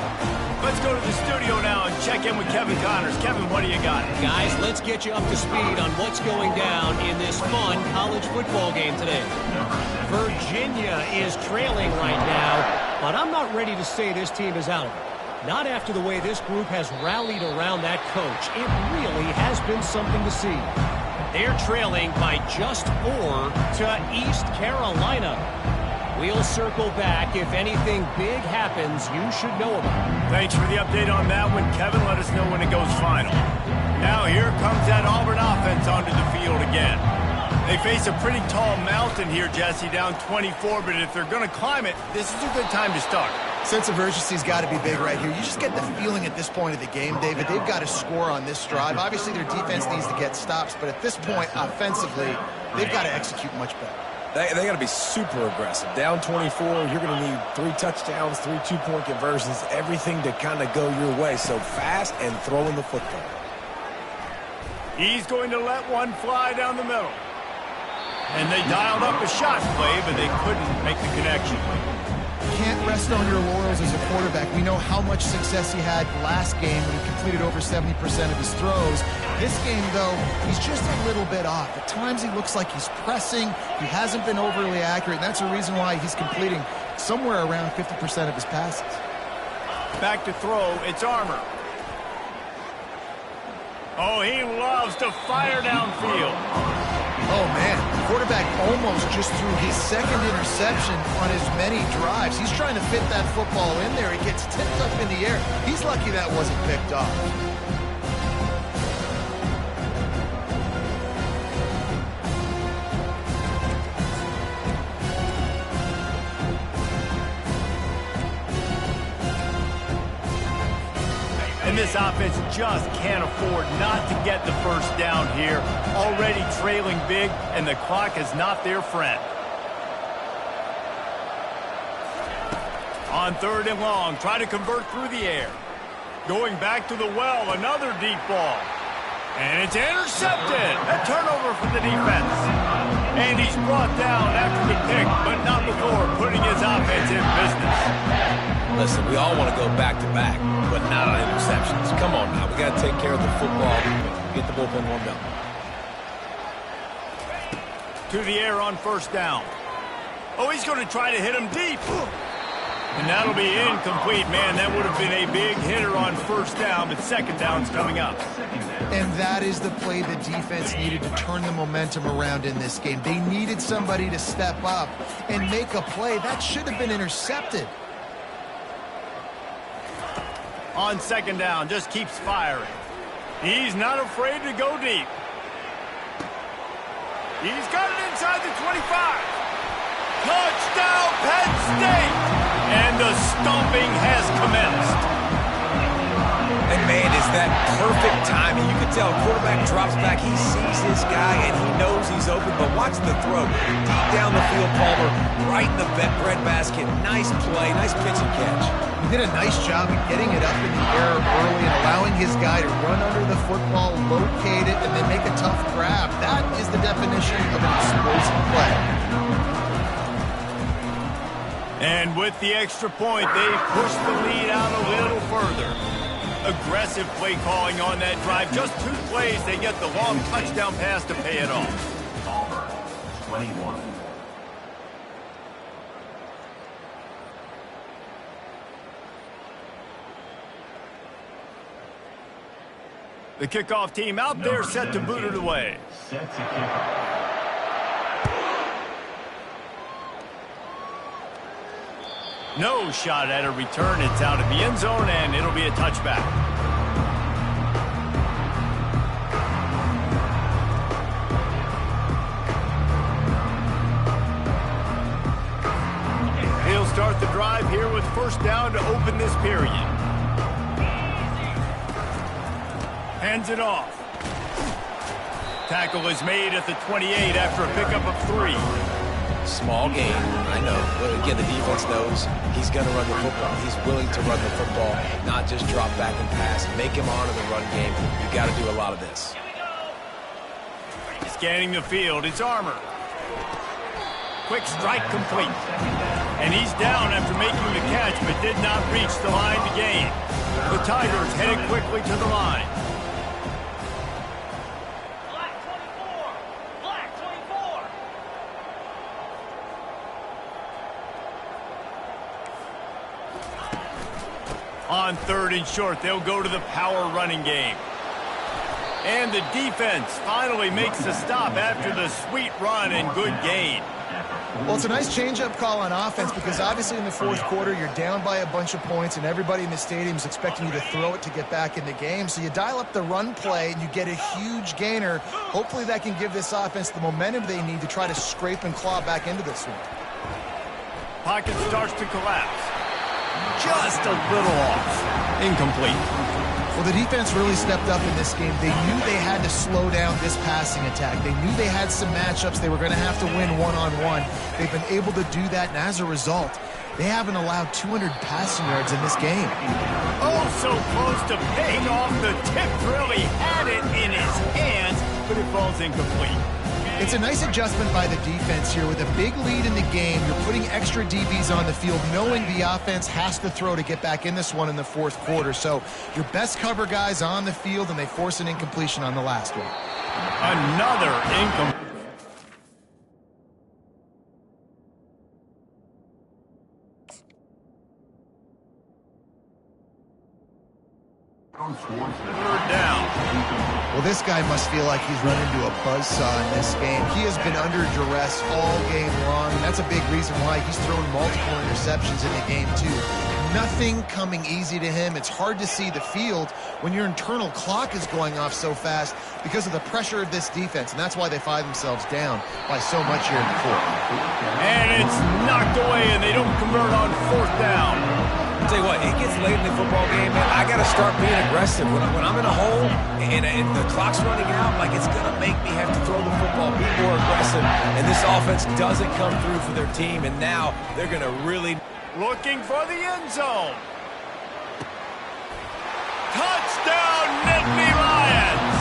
Speaker 1: Let's go to the studio now and check in with Kevin Connors. Kevin, what do you got?
Speaker 4: Guys, let's get you up to speed on what's going down in this fun college football game today. Virginia is trailing right now, but I'm not ready to say this team is out of it. Not after the way this group has rallied around that coach. It really has been something to see. They're trailing by just 4 to East Carolina. We'll circle back. If anything big happens, you should know about it.
Speaker 1: Thanks for the update on that one, Kevin. Let us know when it goes final. Now here comes that Auburn offense onto the field again. They face a pretty tall mountain here, Jesse, down 24, but if they're going to climb it, this is a good time to start.
Speaker 2: Sense of urgency's got to be big right here. You just get the feeling at this point of the game, David, they've got to score on this drive. Obviously, their defense needs to get stops, but at this point, offensively, they've got to execute much better.
Speaker 3: They got to be super aggressive. Down 24, you're going to need 3 touchdowns, 3 two-point conversions, everything to kind of go your way. So fast and throwing the football.
Speaker 1: He's going to let one fly down the middle. And they dialed up a shot play, but they couldn't make the connection.
Speaker 2: Can't rest on your laurels as a quarterback. We know how much success he had last game when he completed over 70% of his throws. This game, though, he's just a little bit off. At times he looks like he's pressing. He hasn't been overly accurate, and that's a reason why he's completing somewhere around 50% of his passes.
Speaker 1: Back to throw, it's Armour. Oh, he loves to fire downfield.
Speaker 2: Oh, man, the quarterback almost just threw his 2nd interception on as many drives. He's trying to fit that football in there. It gets tipped up in the air. He's lucky that wasn't picked off.
Speaker 1: And this offense just can't afford not to get the first down here. Already trailing big, and the clock is not their friend. On 3rd and long, try to convert through the air. Going back to the well, another deep ball. And it's intercepted. A turnover for the defense. And he's brought down after the pick, but not before putting his offense in business.
Speaker 3: Listen, we all want to go back-to-back, but not on interceptions. Come on now. We got to take care of the football. Get the bullpen warmed up.
Speaker 1: To the air on 1st down. Oh, he's going to try to hit him deep. And that'll be incomplete. Man, that would have been a big hitter on 1st down, but 2nd down's coming up.
Speaker 2: And that is the play the defense needed to turn the momentum around in this game. They needed somebody to step up and make a play. That should have been intercepted.
Speaker 1: On 2nd down, just keeps firing. He's not afraid to go deep. He's got it inside the 25. Touchdown, Penn State! And the stomping has commenced.
Speaker 3: And, man, is that perfect timing. You can tell quarterback drops back. He sees his guy, and he knows he's open. But watch the throw. Deep down the field, Palmer, right in the breadbasket. Nice play, nice pitch and catch.
Speaker 2: He did a nice job of getting it up in the air early and allowing his guy to run under the football, locate it, and then make a tough grab. That is the definition of an explosive play.
Speaker 1: And with the extra point, they push the lead out a little further. Aggressive play calling on that drive. Just 2 plays, they get the long touchdown pass to pay it off.
Speaker 5: Auburn, 21.
Speaker 1: The kickoff team out there set to boot it away.
Speaker 5: Set to kick off.
Speaker 1: No shot at a return. It's out of the end zone, and it'll be a touchback. He'll start the drive here with first down to open this period. Hands it off. Tackle is made at the 28 after a pickup of 3.
Speaker 3: Small gain, I know. But again, the defense knows he's going to run the football. He's willing to run the football, not just drop back and pass. Make him honor the run game. You got to do a lot of this.
Speaker 1: Scanning the field, it's Armour. Quick strike complete. And he's down after making the catch, but did not reach the line to gain. The Tigers headed quickly to the line. On 3rd and short, they'll go to the power running game. And the defense finally makes a stop after the sweet run and good gain.
Speaker 2: Well, it's a nice change-up call on offense because obviously in the fourth quarter, you're down by a bunch of points and everybody in the stadium is expecting you to throw it to get back in the game. So you dial up the run play and you get a huge gainer. Hopefully that can give this offense the momentum they need to try to scrape and claw back into this one.
Speaker 1: Pocket starts to collapse. Just a little off. Incomplete.
Speaker 2: Well, the defense really stepped up in this game. They knew they had to slow down this passing attack. They knew they had some matchups they were going to have to win one-on-one. They've been able to do that, and as a result, they haven't allowed 200 passing yards in this game.
Speaker 1: Oh, so close to paying off. The tip really had it in his hands, but it falls incomplete.
Speaker 2: It's a nice adjustment by the defense here. With a big lead in the game, you're putting extra DBs on the field, knowing the offense has to throw to get back in this one in the fourth quarter. So your best cover guys on the field, and they force an incompletion on the last one.
Speaker 1: Another incomplete. Third down.
Speaker 2: Well, this guy must feel like he's run into a buzzsaw in this game. He has been under duress all game long, and that's a big reason why he's thrown multiple interceptions in the game, too. Nothing coming easy to him. It's hard to see the field when your internal clock is going off so fast because of the pressure of this defense, and that's why they find themselves down by so much here in the fourth.
Speaker 1: And it's knocked away, and they don't convert on 4th down.
Speaker 3: I'll tell you what, it gets late in the football game, man. I got to start being aggressive. When I'm in a hole and the clock's running out, like, it's going to make me have to throw the football, be more aggressive. And this offense doesn't come through for their team, and now they're going to really...
Speaker 1: Looking for the end zone. Touchdown, Nittany Lions!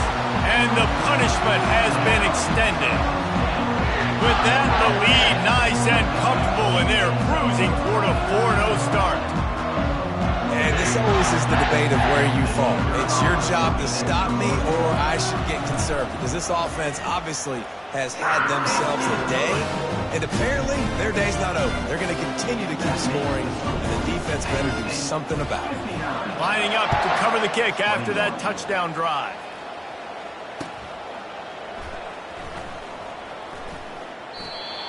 Speaker 1: And the punishment has been extended. With that, the lead nice and comfortable, and they're cruising toward a 4-0 start.
Speaker 3: And this always is the debate of where you fall. It's your job to stop me, or I should get conservative, because this offense obviously has had themselves a day, and apparently their day's not over. They're going to continue to keep scoring, and the defense better do something about it.
Speaker 1: Lining up to cover the kick after that touchdown drive.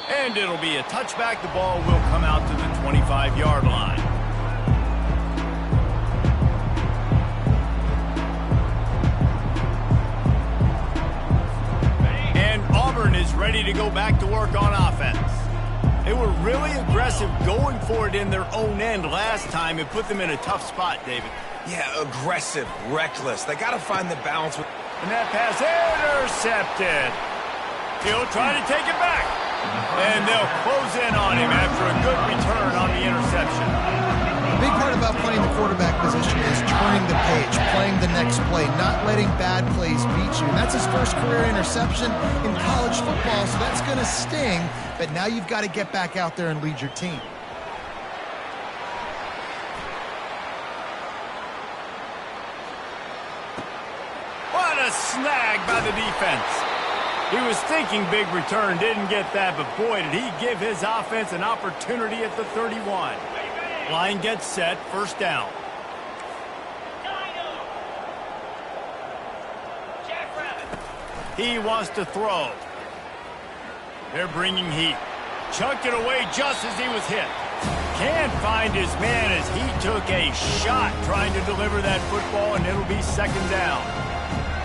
Speaker 1: And it'll be a touchback. The ball will come out to the 25-yard line. And Auburn is ready to go back to work on offense. They were really aggressive going for it in their own end last time. It put them in a tough spot, David.
Speaker 3: Yeah, aggressive, reckless. They got to find the balance.
Speaker 1: And that pass intercepted. He'll try to take it back. And they'll close in on him after a good return on the interception.
Speaker 2: The big part about playing the quarterback position is turning the page, playing the next play, not letting bad plays beat you. And that's his first career interception in college football, so that's going to sting. But now you've got to get back out there and lead your team.
Speaker 1: What a snag by the defense. He was thinking big return, didn't get that, but boy, did he give his offense an opportunity at the 31. Line gets set, first down. He wants to throw. They're bringing heat. Chucked it away just as he was hit. Can't find his man as he took a shot trying to deliver that football, and it'll be second down.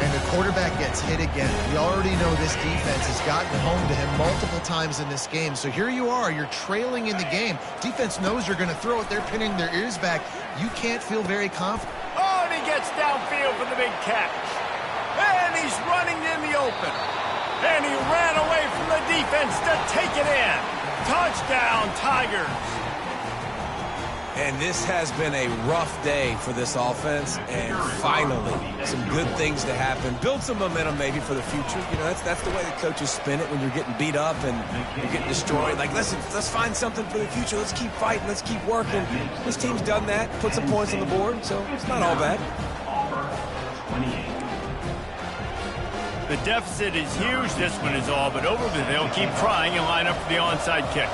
Speaker 2: And the quarterback gets hit again. We already know this defense has gotten home to him multiple times in this game. So here you are, you're trailing in the game. Defense knows you're going to throw it. They're pinning their ears back. You can't feel very confident.
Speaker 1: Oh, and he gets downfield for the big catch. And he's running in the open. And he ran away from the defense to take it in. Touchdown, Tigers.
Speaker 3: And this has been a rough day for this offense, and finally, some good things to happen. Build some momentum maybe for the future. You know, that's the way the coaches spin it when you're getting beat up and you're getting destroyed. Like, listen, let's find something for the future. Let's keep fighting. Let's keep working. This team's done that, put some points on the board, so it's not all bad.
Speaker 1: The deficit is huge. This one is all but over, but they'll keep trying and line up for the onside kick.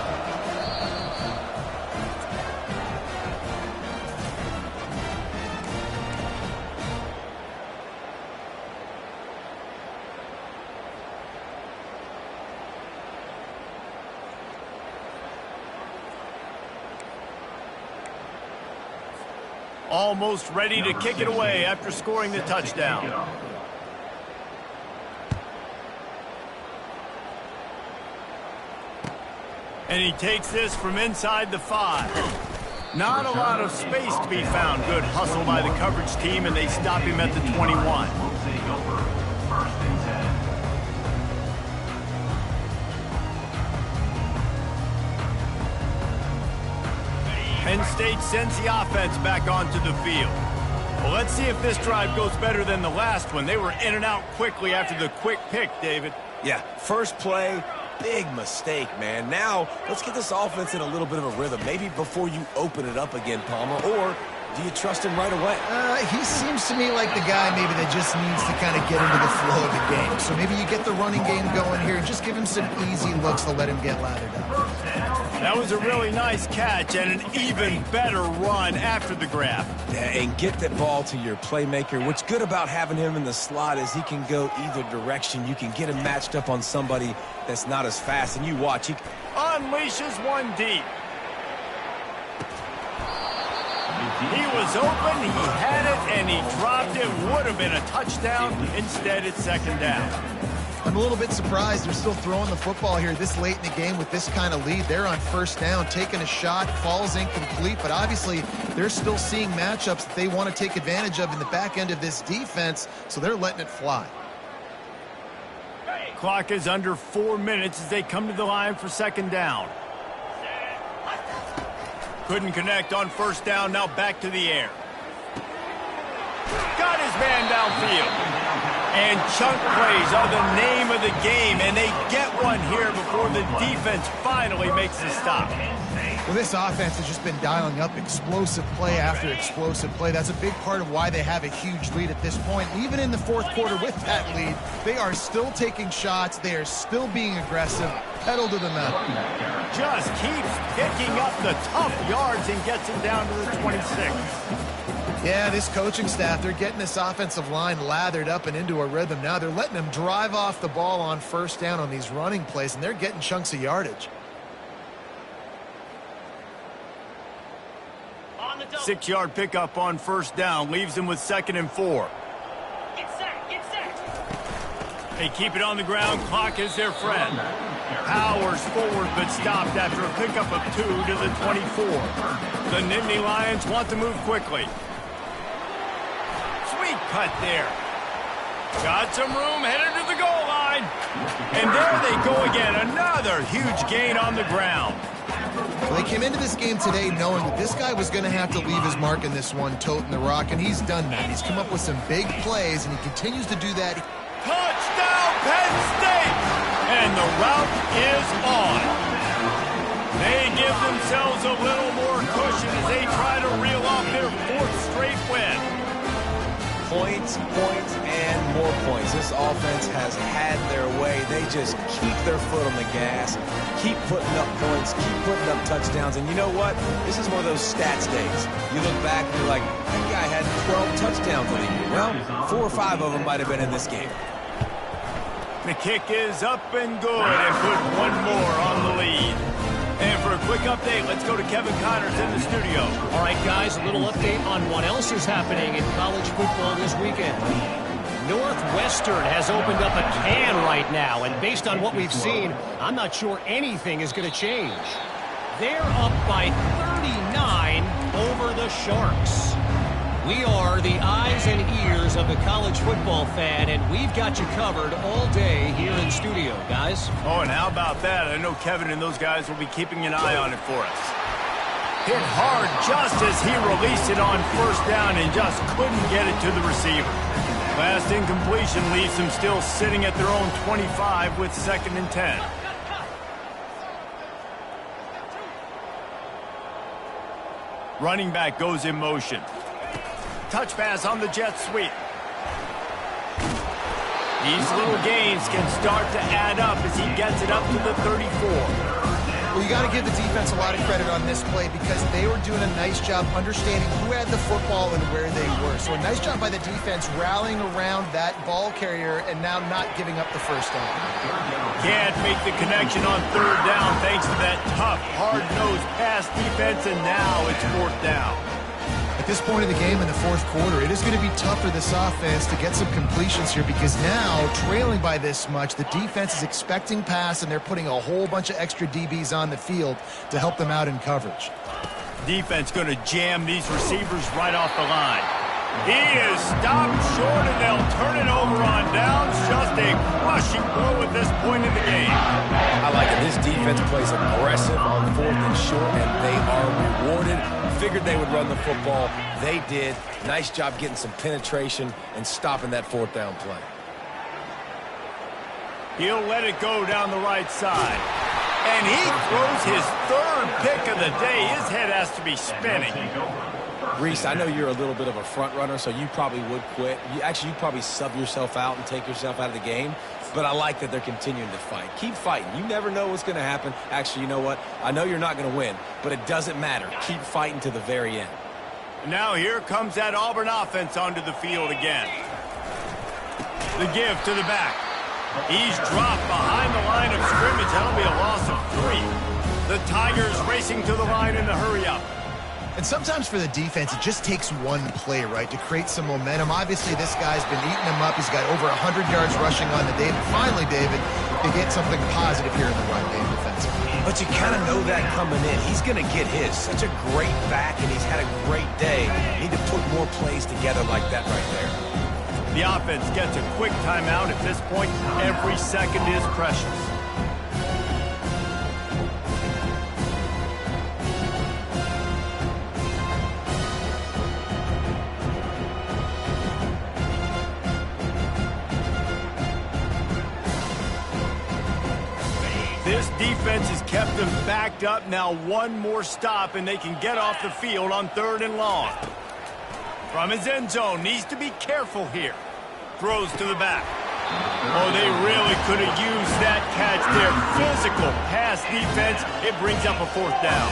Speaker 1: Almost ready to kick it away after scoring the touchdown. And he takes this from inside the 5. Not a lot of space to be found. Good hustle by the coverage team, and they stop him at the 21. Penn State sends the offense back onto the field. Well, let's see if this drive goes better than the last one. They were in and out quickly after the quick pick, David.
Speaker 3: Yeah, first play, big mistake, man. Now, let's get this offense in a little bit of a rhythm. Maybe before you open it up again, Palmer, or do you trust him right away?
Speaker 2: He seems to me like the guy maybe that just needs to kind of get into the flow of the game. So maybe you get the running game going here and just give him some easy looks to let him get lathered up.
Speaker 1: That was a really nice catch and an even better run after the grab.
Speaker 3: Yeah, and get that ball to your playmaker. What's good about having him in the slot is he can go either direction. You can get him matched up on somebody that's not as fast. And you watch, he
Speaker 1: unleashes one deep. He was open, he had it, and he dropped it. Would have been a touchdown. Instead, it's second down.
Speaker 2: I'm a little bit surprised they're still throwing the football here this late in the game with this kind of lead. They're on first down, taking a shot, falls incomplete, but obviously they're still seeing matchups that they want to take advantage of in the back end of this defense, so they're letting it fly.
Speaker 1: Clock is under 4 minutes as they come to the line for second down. Couldn't connect on first down, now back to the air. Got his man downfield. And chunk plays are the name of the game, and they get one here before the defense finally makes the stop.
Speaker 2: Well, this offense has just been dialing up explosive play after explosive play. That's a big part of why they have a huge lead at this point. Even in the fourth quarter with that lead, they are still taking shots. They are still being aggressive. Pedal to the metal.
Speaker 1: Just keeps picking up the tough yards and gets him down to the 26.
Speaker 2: Yeah, this coaching staff, they're getting this offensive line lathered up and into a rhythm. Now they're letting them drive off the ball on first down on these running plays, and they're getting chunks of yardage.
Speaker 1: 6-yard pickup on first down leaves them with 2nd and 4.
Speaker 6: Get set.
Speaker 1: They keep it on the ground. Clock is their friend. Powers forward but stopped after a pickup of 2 to the 24. The Nittany Lions want to move quickly. Sweet cut there. Got some room, headed to the goal line. And there they go again. Another huge gain on the ground.
Speaker 2: Well, they came into this game today knowing that this guy was going to have to leave his mark in this one, toting the rock, and he's done that. He's come up with some big plays, and he continues to do that.
Speaker 1: Touchdown, Penn State! And the route is on. They give themselves a little more cushion as they try to reel off their 4th straight win.
Speaker 3: Points, and more points. This offense has had their way. They just keep their foot on the gas, keep putting up points, keep putting up touchdowns. And you know what? This is one of those stats days. You look back and you're like, that guy had 12 touchdowns in a year. Well, 4 or 5 of them might have been in this game.
Speaker 1: The kick is up and good and put one more on the lead. And for a quick quick update. Let's go to Kevin Connors in the studio.
Speaker 4: All right, guys, a little update on what else is happening in college football this weekend. Northwestern has opened up a can right now, and based on what we've seen, I'm not sure anything is going to change. They're up by 39 over the Sharks. We are the eyes and ears of the college football fan, and we've got you covered all day here in studio, guys.
Speaker 1: Oh, and how about that? I know Kevin and those guys will be keeping an eye on it for us. Hit hard just as he released it on first down and just couldn't get it to the receiver. Last incompletion leaves them still sitting at their own 25 with 2nd and 10. Running back goes in motion. Touch pass on the jet sweep. These little gains can start to add up as he gets it up to the 34.
Speaker 2: Well, you got to give the defense a lot of credit on this play because they were doing a nice job understanding who had the football and where they were. So a nice job by the defense rallying around that ball carrier and now not giving up the first down.
Speaker 1: Can't make the connection on 3rd down thanks to that tough, hard-nosed pass defense, and now it's 4th down.
Speaker 2: At this point of the game in the 4th quarter, it is going to be tough for this offense to get some completions here because now, trailing by this much, the defense is expecting pass and they're putting a whole bunch of extra DBs on the field to help them out in coverage.
Speaker 1: Defense going to jam these receivers right off the line. He is stopped short, and they'll turn it over on downs. Just a crushing blow at this point in the game.
Speaker 3: I like it. This defense plays aggressive on 4th and short, and they are rewarded. Figured they would run the football. They did. Nice job getting some penetration and stopping that 4th down play.
Speaker 1: He'll let it go down the right side. And he throws his 3rd pick of the day. His head has to be spinning.
Speaker 3: Reese, I know you're a little bit of a front runner, so you probably would quit. You probably sub yourself out and take yourself out of the game. But I like that they're continuing to fight. Keep fighting. You never know what's going to happen. Actually, you know what? I know you're not going to win, but it doesn't matter. Keep fighting to the very end.
Speaker 1: Now here comes that Auburn offense onto the field again. The give to the back. He's dropped behind the line of scrimmage. That'll be a loss of 3. The Tigers racing to the line in the hurry-up.
Speaker 2: And sometimes for the defense, it just takes one play, right, to create some momentum. Obviously, this guy's been eating them up. He's got over 100 yards rushing on the day. But finally, David, they get something positive here in the run game defensively.
Speaker 3: But you kind of know that coming in. He's going to get his. Such a great back, and he's had a great day. You need to put more plays together like that right there.
Speaker 1: The offense gets a quick timeout. At this point, every second is precious. This defense has kept them backed up. Now one more stop, and they can get off the field on 3rd and long. From his end zone, needs to be careful here. Throws to the back. Oh, they really could have used that catch there. Physical pass defense. It brings up a 4th down.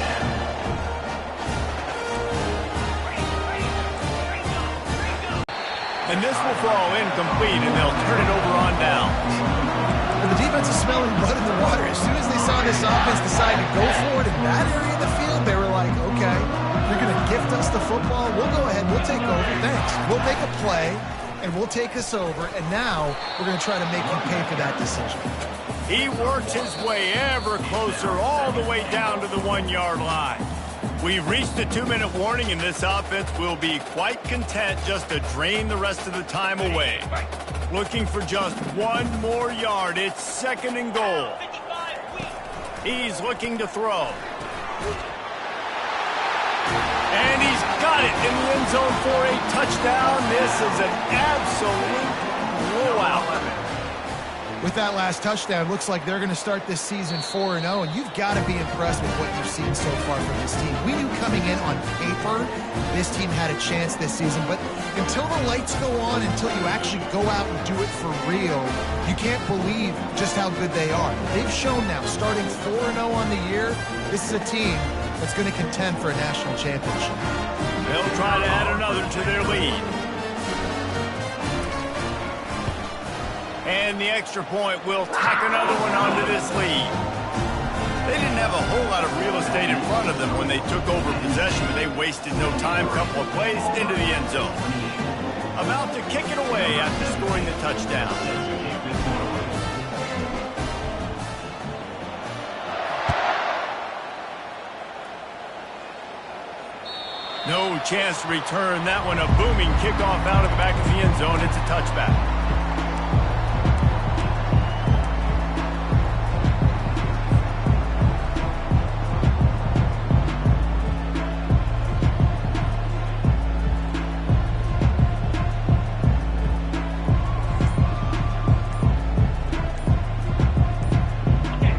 Speaker 1: And this will fall incomplete, and they'll turn it over on downs.
Speaker 2: And the defense is smelling blood in the water. As soon as they saw this offense decide to go for it in that area of the field, they were like, okay, you're going to gift us the football. We'll go ahead. We'll take over. Thanks. We'll make a play, and we'll take us over. And now we're going to try to make you pay for that decision.
Speaker 1: He works his way ever closer all the way down to the 1-yard line. We've reached the 2-minute warning, and this offense will be quite content just to drain the rest of the time away. Looking for just 1 more yard. It's 2nd and goal. He's looking to throw. And he's got it in the end zone for a touchdown. This is an absolute blowout.
Speaker 2: With that last touchdown, looks like they're going to start this season 4-0, and you've got to be impressed with what you've seen so far from this team. We knew coming in on paper this team had a chance this season, but until the lights go on, until you actually go out and do it for real, you can't believe just how good they are. They've shown now, starting 4-0 on the year, this is a team that's going to contend for a national championship.
Speaker 1: They'll try to add another to their lead. And the extra point will tack another one onto this lead. They didn't have a whole lot of real estate in front of them when they took over possession, but they wasted no time. Couple of plays into the end zone. About to kick it away after scoring the touchdown. No chance to return that one. A booming kickoff out of the back of the end zone. It's a touchback.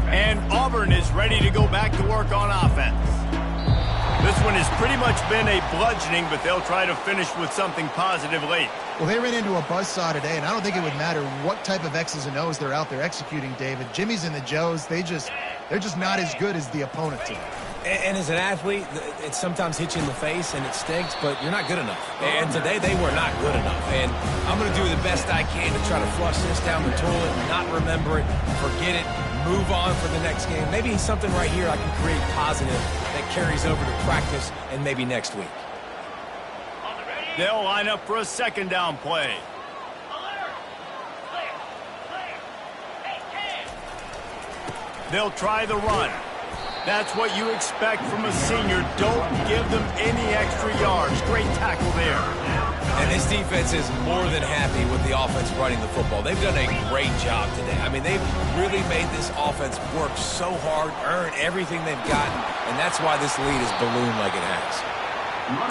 Speaker 1: And Auburn is ready to go back to work on offense. This one has pretty much been a bludgeoning, but they'll try to finish with something positive late.
Speaker 2: Well, they ran into a buzzsaw today, and I don't think it would matter what type of X's and O's they're out there executing, David. Jimmy's and the Joes, they're just not as good as the opponent team.
Speaker 3: And as an athlete, it sometimes hits you in the face and it stinks, but you're not good enough. And today they were not good enough. And I'm going to do the best I can to try to flush this down the toilet, not remember it, forget it, move on for the next game. Maybe something right here I can create positive that carries over to practice and maybe next week.
Speaker 1: They'll line up for a second down play. They'll try the run. That's what you expect from a senior. Don't give them any extra yards. Great tackle there.
Speaker 3: And this defense is more than happy with the offense running the football. They've done a great job today. I mean, they've really made this offense work so hard, earn everything they've gotten, and that's why this lead has ballooned like it has.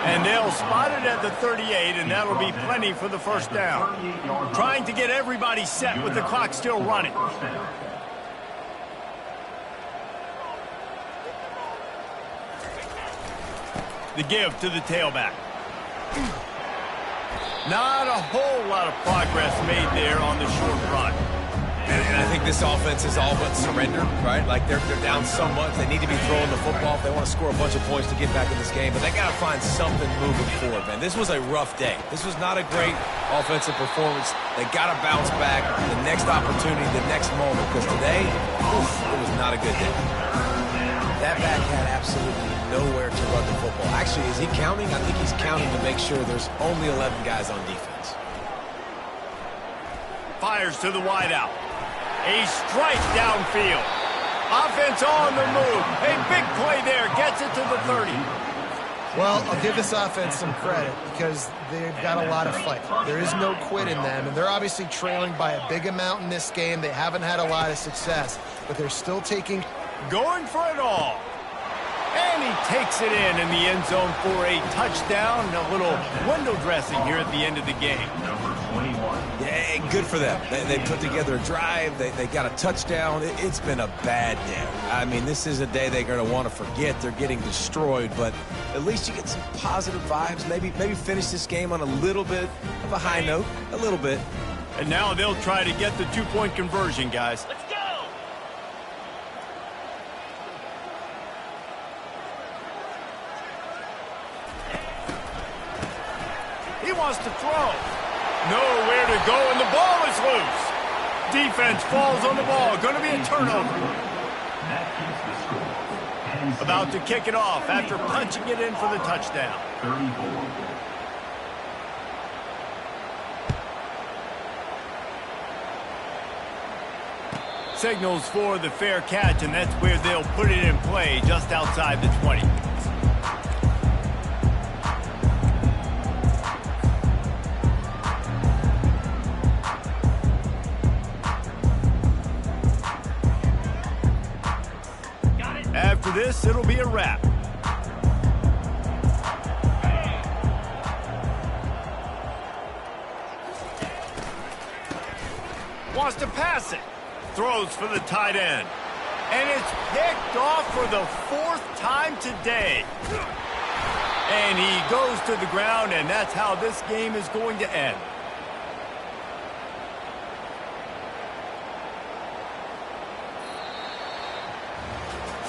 Speaker 1: And they'll spot it at the 38, and that'll be plenty for the first down. Trying to get everybody set with the clock still running. The give to the tailback. Not a whole lot of progress made there on the short run.
Speaker 3: And I think this offense is all but surrendered, right? Like they're down so much. They need to be throwing the football if they want to score a bunch of points to get back in this game. But they got to find something moving forward, man. This was a rough day. This was not a great offensive performance. They got to bounce back the next opportunity, the next moment. Because today, it was not a good day. That back had absolutely nowhere to run the football. Actually, is he counting? I think he's counting to make sure there's only 11 guys on defense.
Speaker 1: Fires to the wideout. A strike downfield. Offense on the move. A big play there. Gets it to the 30.
Speaker 6: Well, I'll give this offense some credit because they've got a lot of fight. There is no quit in them, and they're obviously trailing by a big amount in this game. They haven't had a lot of success, but they're still taking...
Speaker 1: Going for it all. And he takes it in the end zone for a touchdown. A little window dressing here at the end of the game.
Speaker 5: Number 21.
Speaker 3: Yeah, good for them. They put together a drive. They got a touchdown. It's been a bad day. I mean, this is a day they're going to want to forget. They're getting destroyed, but at least you get some positive vibes. Maybe finish this game on a little bit of a high note. A little bit.
Speaker 1: And now they'll try to get the two-point conversion, guys.
Speaker 7: Let's go!
Speaker 1: He wants to throw. Nowhere to go, and the ball is loose. Defense falls on the ball. Going to be a turnover.
Speaker 5: That keeps the score. Penn State
Speaker 1: About to kick it off after punching it in for the touchdown.
Speaker 5: 34.
Speaker 1: Signals for the fair catch, and that's where they'll put it in play, just outside the 20. After this, it'll be a wrap. Wants to pass it. Throws for the tight end. And it's picked off for the 4th time today. And he goes to the ground, and that's how this game is going to end.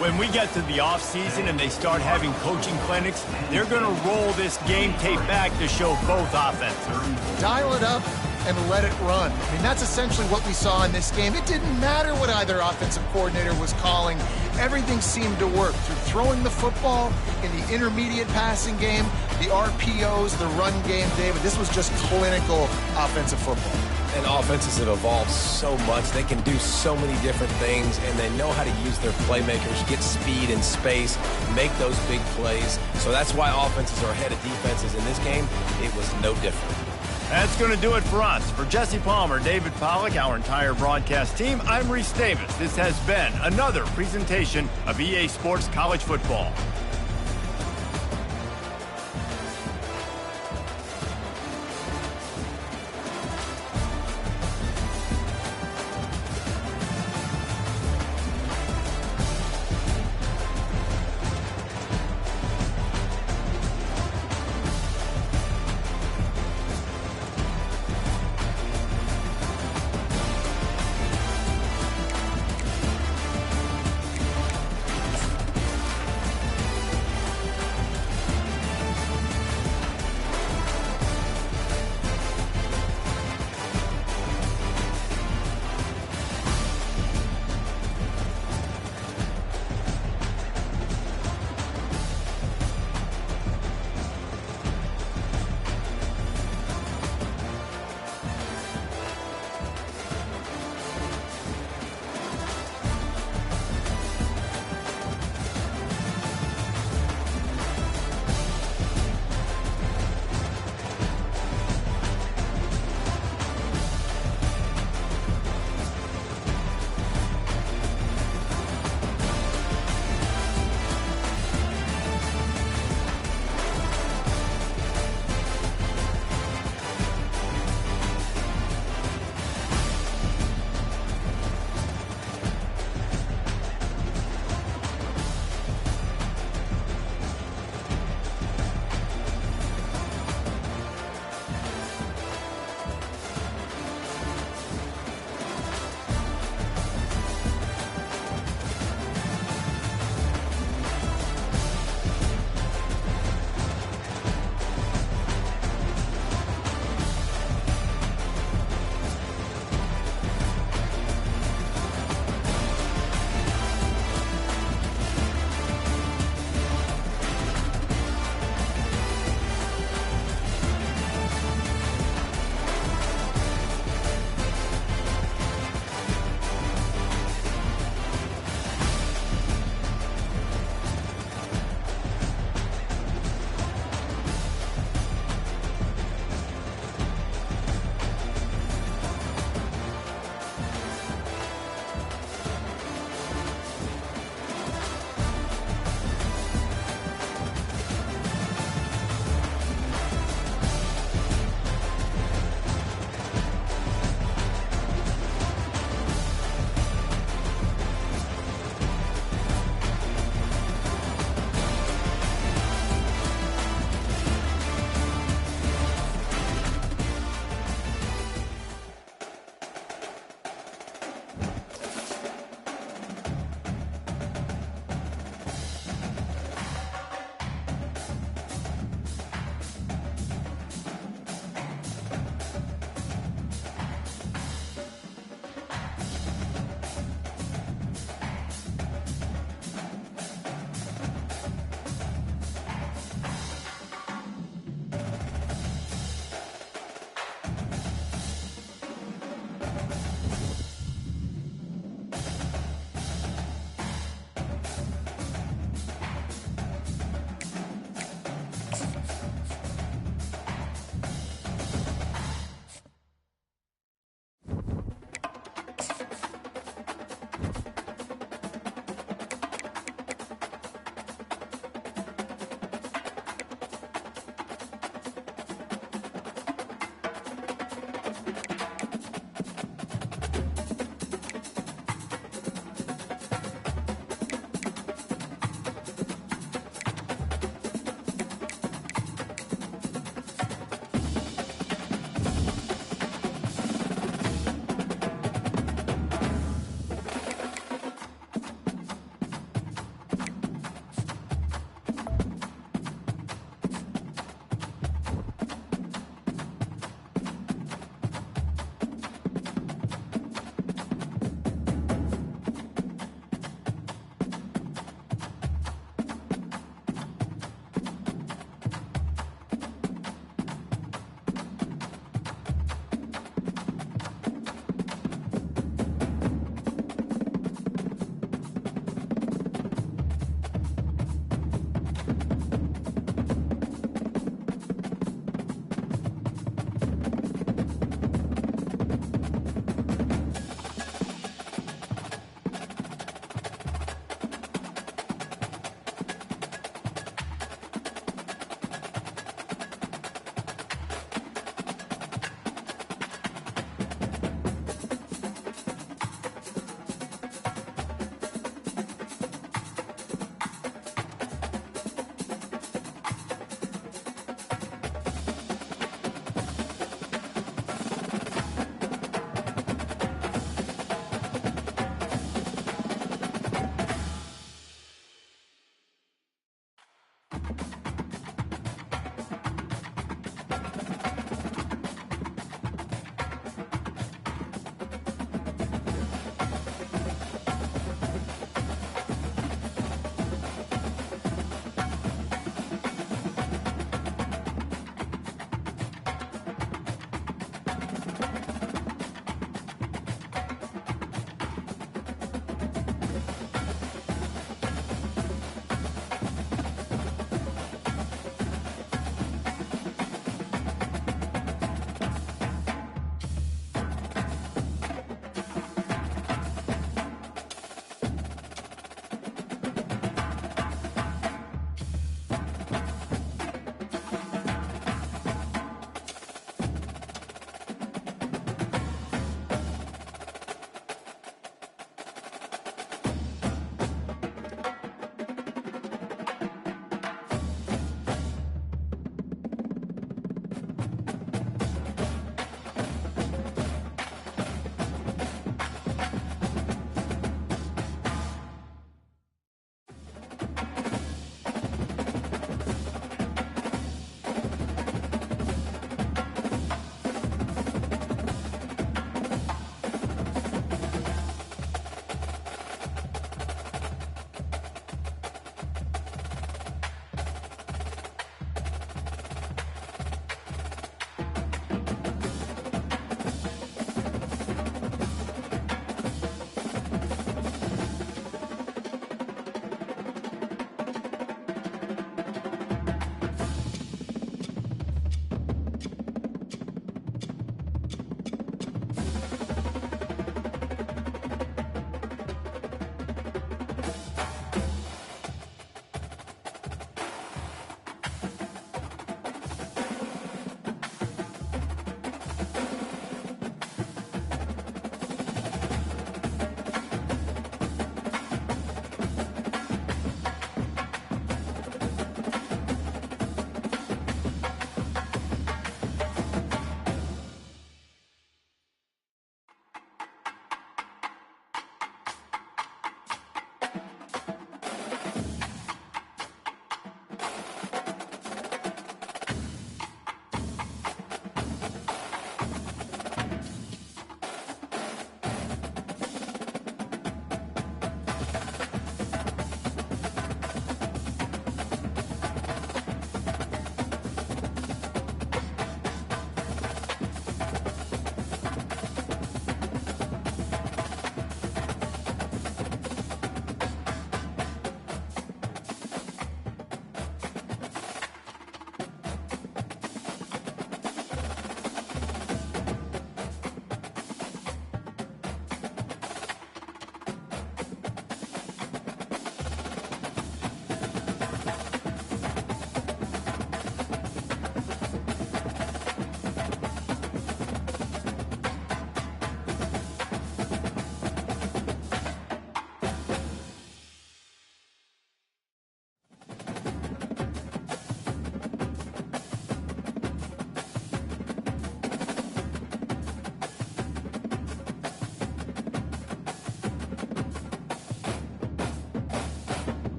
Speaker 1: When we get to the offseason and they start having coaching clinics, they're going to roll this game tape back to show both offenses.
Speaker 6: Dial it up and let it run. I mean, that's essentially what we saw in this game. It didn't matter what either offensive coordinator was calling.
Speaker 2: everything seemed to work through throwing the football in the intermediate passing game, the RPOs, the run game, David. This was just clinical offensive football.
Speaker 3: And offenses have evolved so much. They can do so many different things, and they know how to use their playmakers, get speed and space, make those big plays. So that's why offenses are ahead of defenses in this game. It was no different.
Speaker 1: That's going to do it for us. For Jesse Palmer, David Pollack, our entire broadcast team, I'm Reese Davis. This has been another presentation of EA Sports College Football.